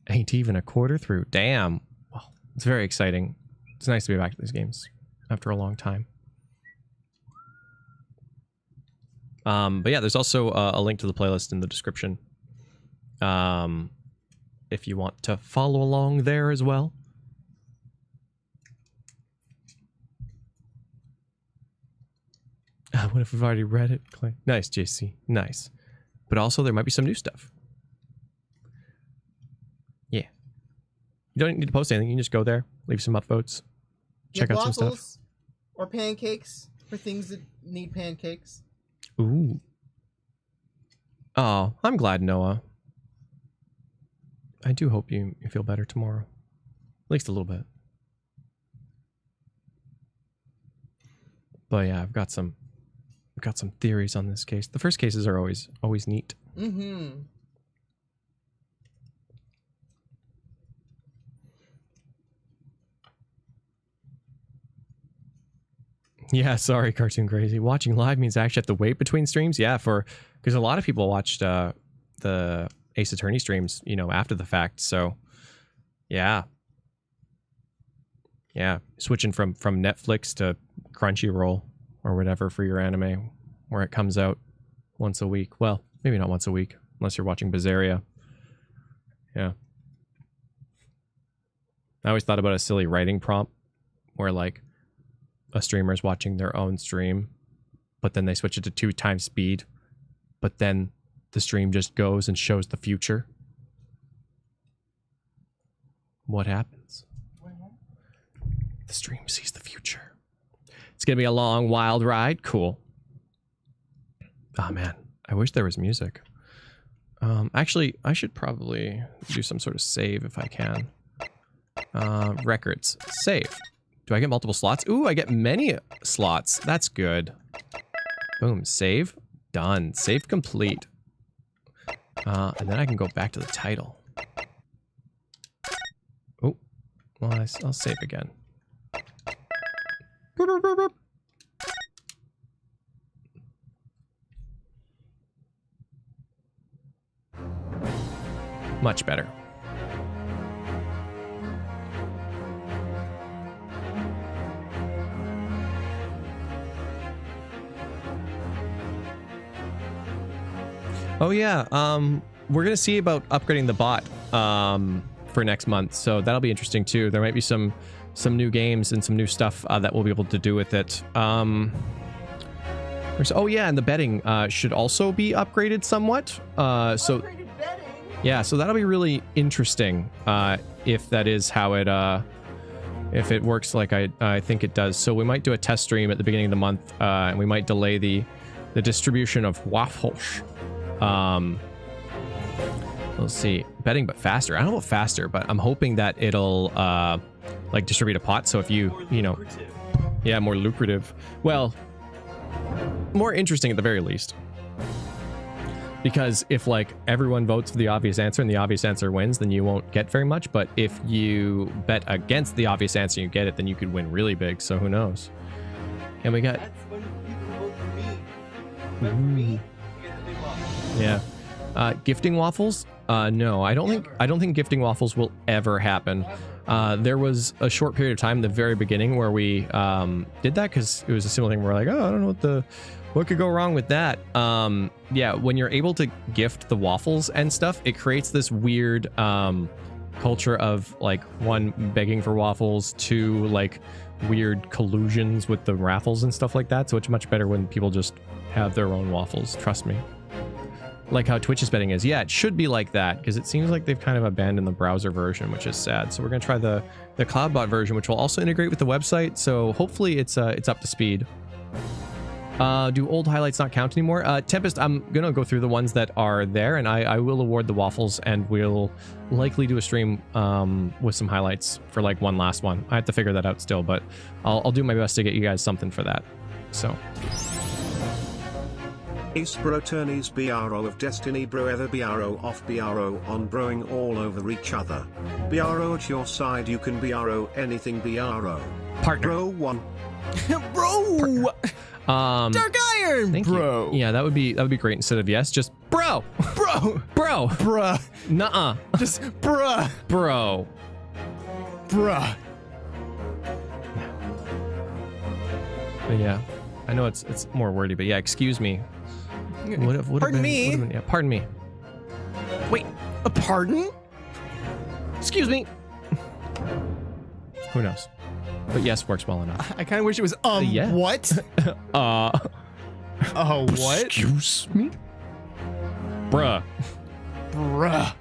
Ain't even a quarter through. Damn. Well, it's very exciting. It's nice to be back to these games after a long time. But yeah, there's also a link to the playlist in the description. If you want to follow along there as well. What if we've already read it? Clay? Nice, JC. Nice. But also, there might be some new stuff. Yeah. You don't need to post anything. You can just go there, leave some upvotes, check out some stuff. Or pancakes for things that need pancakes. Ooh. Oh, I'm glad, Noah. I do hope you feel better tomorrow. At least a little bit. But yeah, I've got some theories on this case. The first cases are always neat. Mm-hmm. Yeah, sorry, Cartoon Crazy. Watching live means I actually have to wait between streams. Yeah, because a lot of people watched the Ace Attorney streams, after the fact. So, yeah, switching from Netflix to Crunchyroll or whatever for your anime, where it comes out once a week. Well, maybe not once a week, unless you're watching Bizarria. Yeah. I always thought about a silly writing prompt where, like, a streamer is watching their own stream, but then they switch it to 2 times speed, but then the stream just goes and shows the future. What happens? The stream sees the future. It's gonna be a long, wild ride. Cool. Oh man, I wish there was music. Actually, I should probably do some sort of save if I can. Records. Save. Do I get multiple slots? Ooh, I get many slots. That's good. Boom. Save. Done. Save complete. And then I can go back to the title. Oh. Well, I'll save again. Much better. Oh yeah, we're gonna see about upgrading the bot for next month, so that'll be interesting too. There might be some new games and some new stuff that we'll be able to do with it. Oh yeah, and the betting should also be upgraded somewhat. So yeah, so that'll be really interesting if that is how it if it works like I think it does. So we might do a test stream at the beginning of the month, and we might delay the distribution of waffles. Let's see, betting but faster. I don't know about faster, but I'm hoping that it'll like distribute a pot. So if yeah, more lucrative. Well, more interesting at the very least. Because if like everyone votes for the obvious answer and the obvious answer wins, then you won't get very much. But if you bet against the obvious answer and you get it, then you could win really big. So who knows? And we got. That's when people vote for me. Vote for me, you get the big waffle. Yeah. Gifting waffles? No, I don't think gifting waffles will ever happen. There was a short period of time in the very beginning where we did that because it was a similar thing. We're like, oh, I don't know what could go wrong with that. Yeah, when you're able to gift the waffles and stuff, it creates this weird culture of like 1, begging for waffles, 2, like weird collusions with the raffles and stuff like that. So it's much better when people just have their own waffles. Trust me. Like how Twitch's betting is. Yeah, it should be like that because it seems like they've kind of abandoned the browser version, which is sad. So we're gonna try the CloudBot version, which will also integrate with the website. So hopefully it's up to speed. Do old highlights not count anymore? Tempest, I'm going to go through the ones that are there, and I will award the waffles, and we'll likely do a stream with some highlights for like one last one. I have to figure that out still, but I'll do my best to get you guys something for that. So. Ace bro turnies BRO of destiny bro ever BRO off BRO on broing all over each other. BRO at your side you can BRO anything BRO. Partner. Bro 1. Bro! Dark Iron, Thank bro. You. Yeah, that would be great. Instead of yes, just bro. Bro. Bro. Bruh. Nuh-uh. Just bruh. Bro. Bruh. But yeah. I know it's more wordy, but yeah, excuse me. Pardon me. Yeah, pardon me. Wait, a pardon? Excuse me. Who knows? But yes works well enough. I kind of wish it was, yeah. what? What? Excuse me? Bruh. Bruh.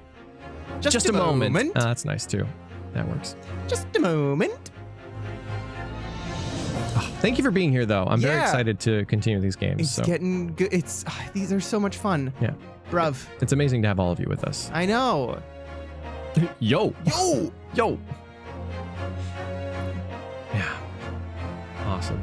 Just a moment. That's nice too. That works. Just a moment. Oh, thank you for being here, though. I'm very Yeah. excited to continue these games. It's so. getting good. These are so much fun. Yeah. Bruv. It's amazing to have all of you with us. I know. Yo. Yo. Yo. Yeah. Awesome.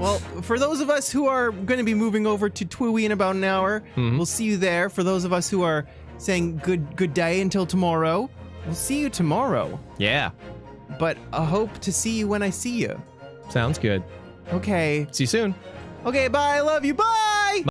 Well, for those of us who are going to be moving over to Twiwi in about an hour, we'll see you there. For those of us who are saying good day until tomorrow, we'll see you tomorrow. Yeah. But I hope to see you when I see you. Sounds good. Okay. See you soon. Okay, bye. I love you. Bye.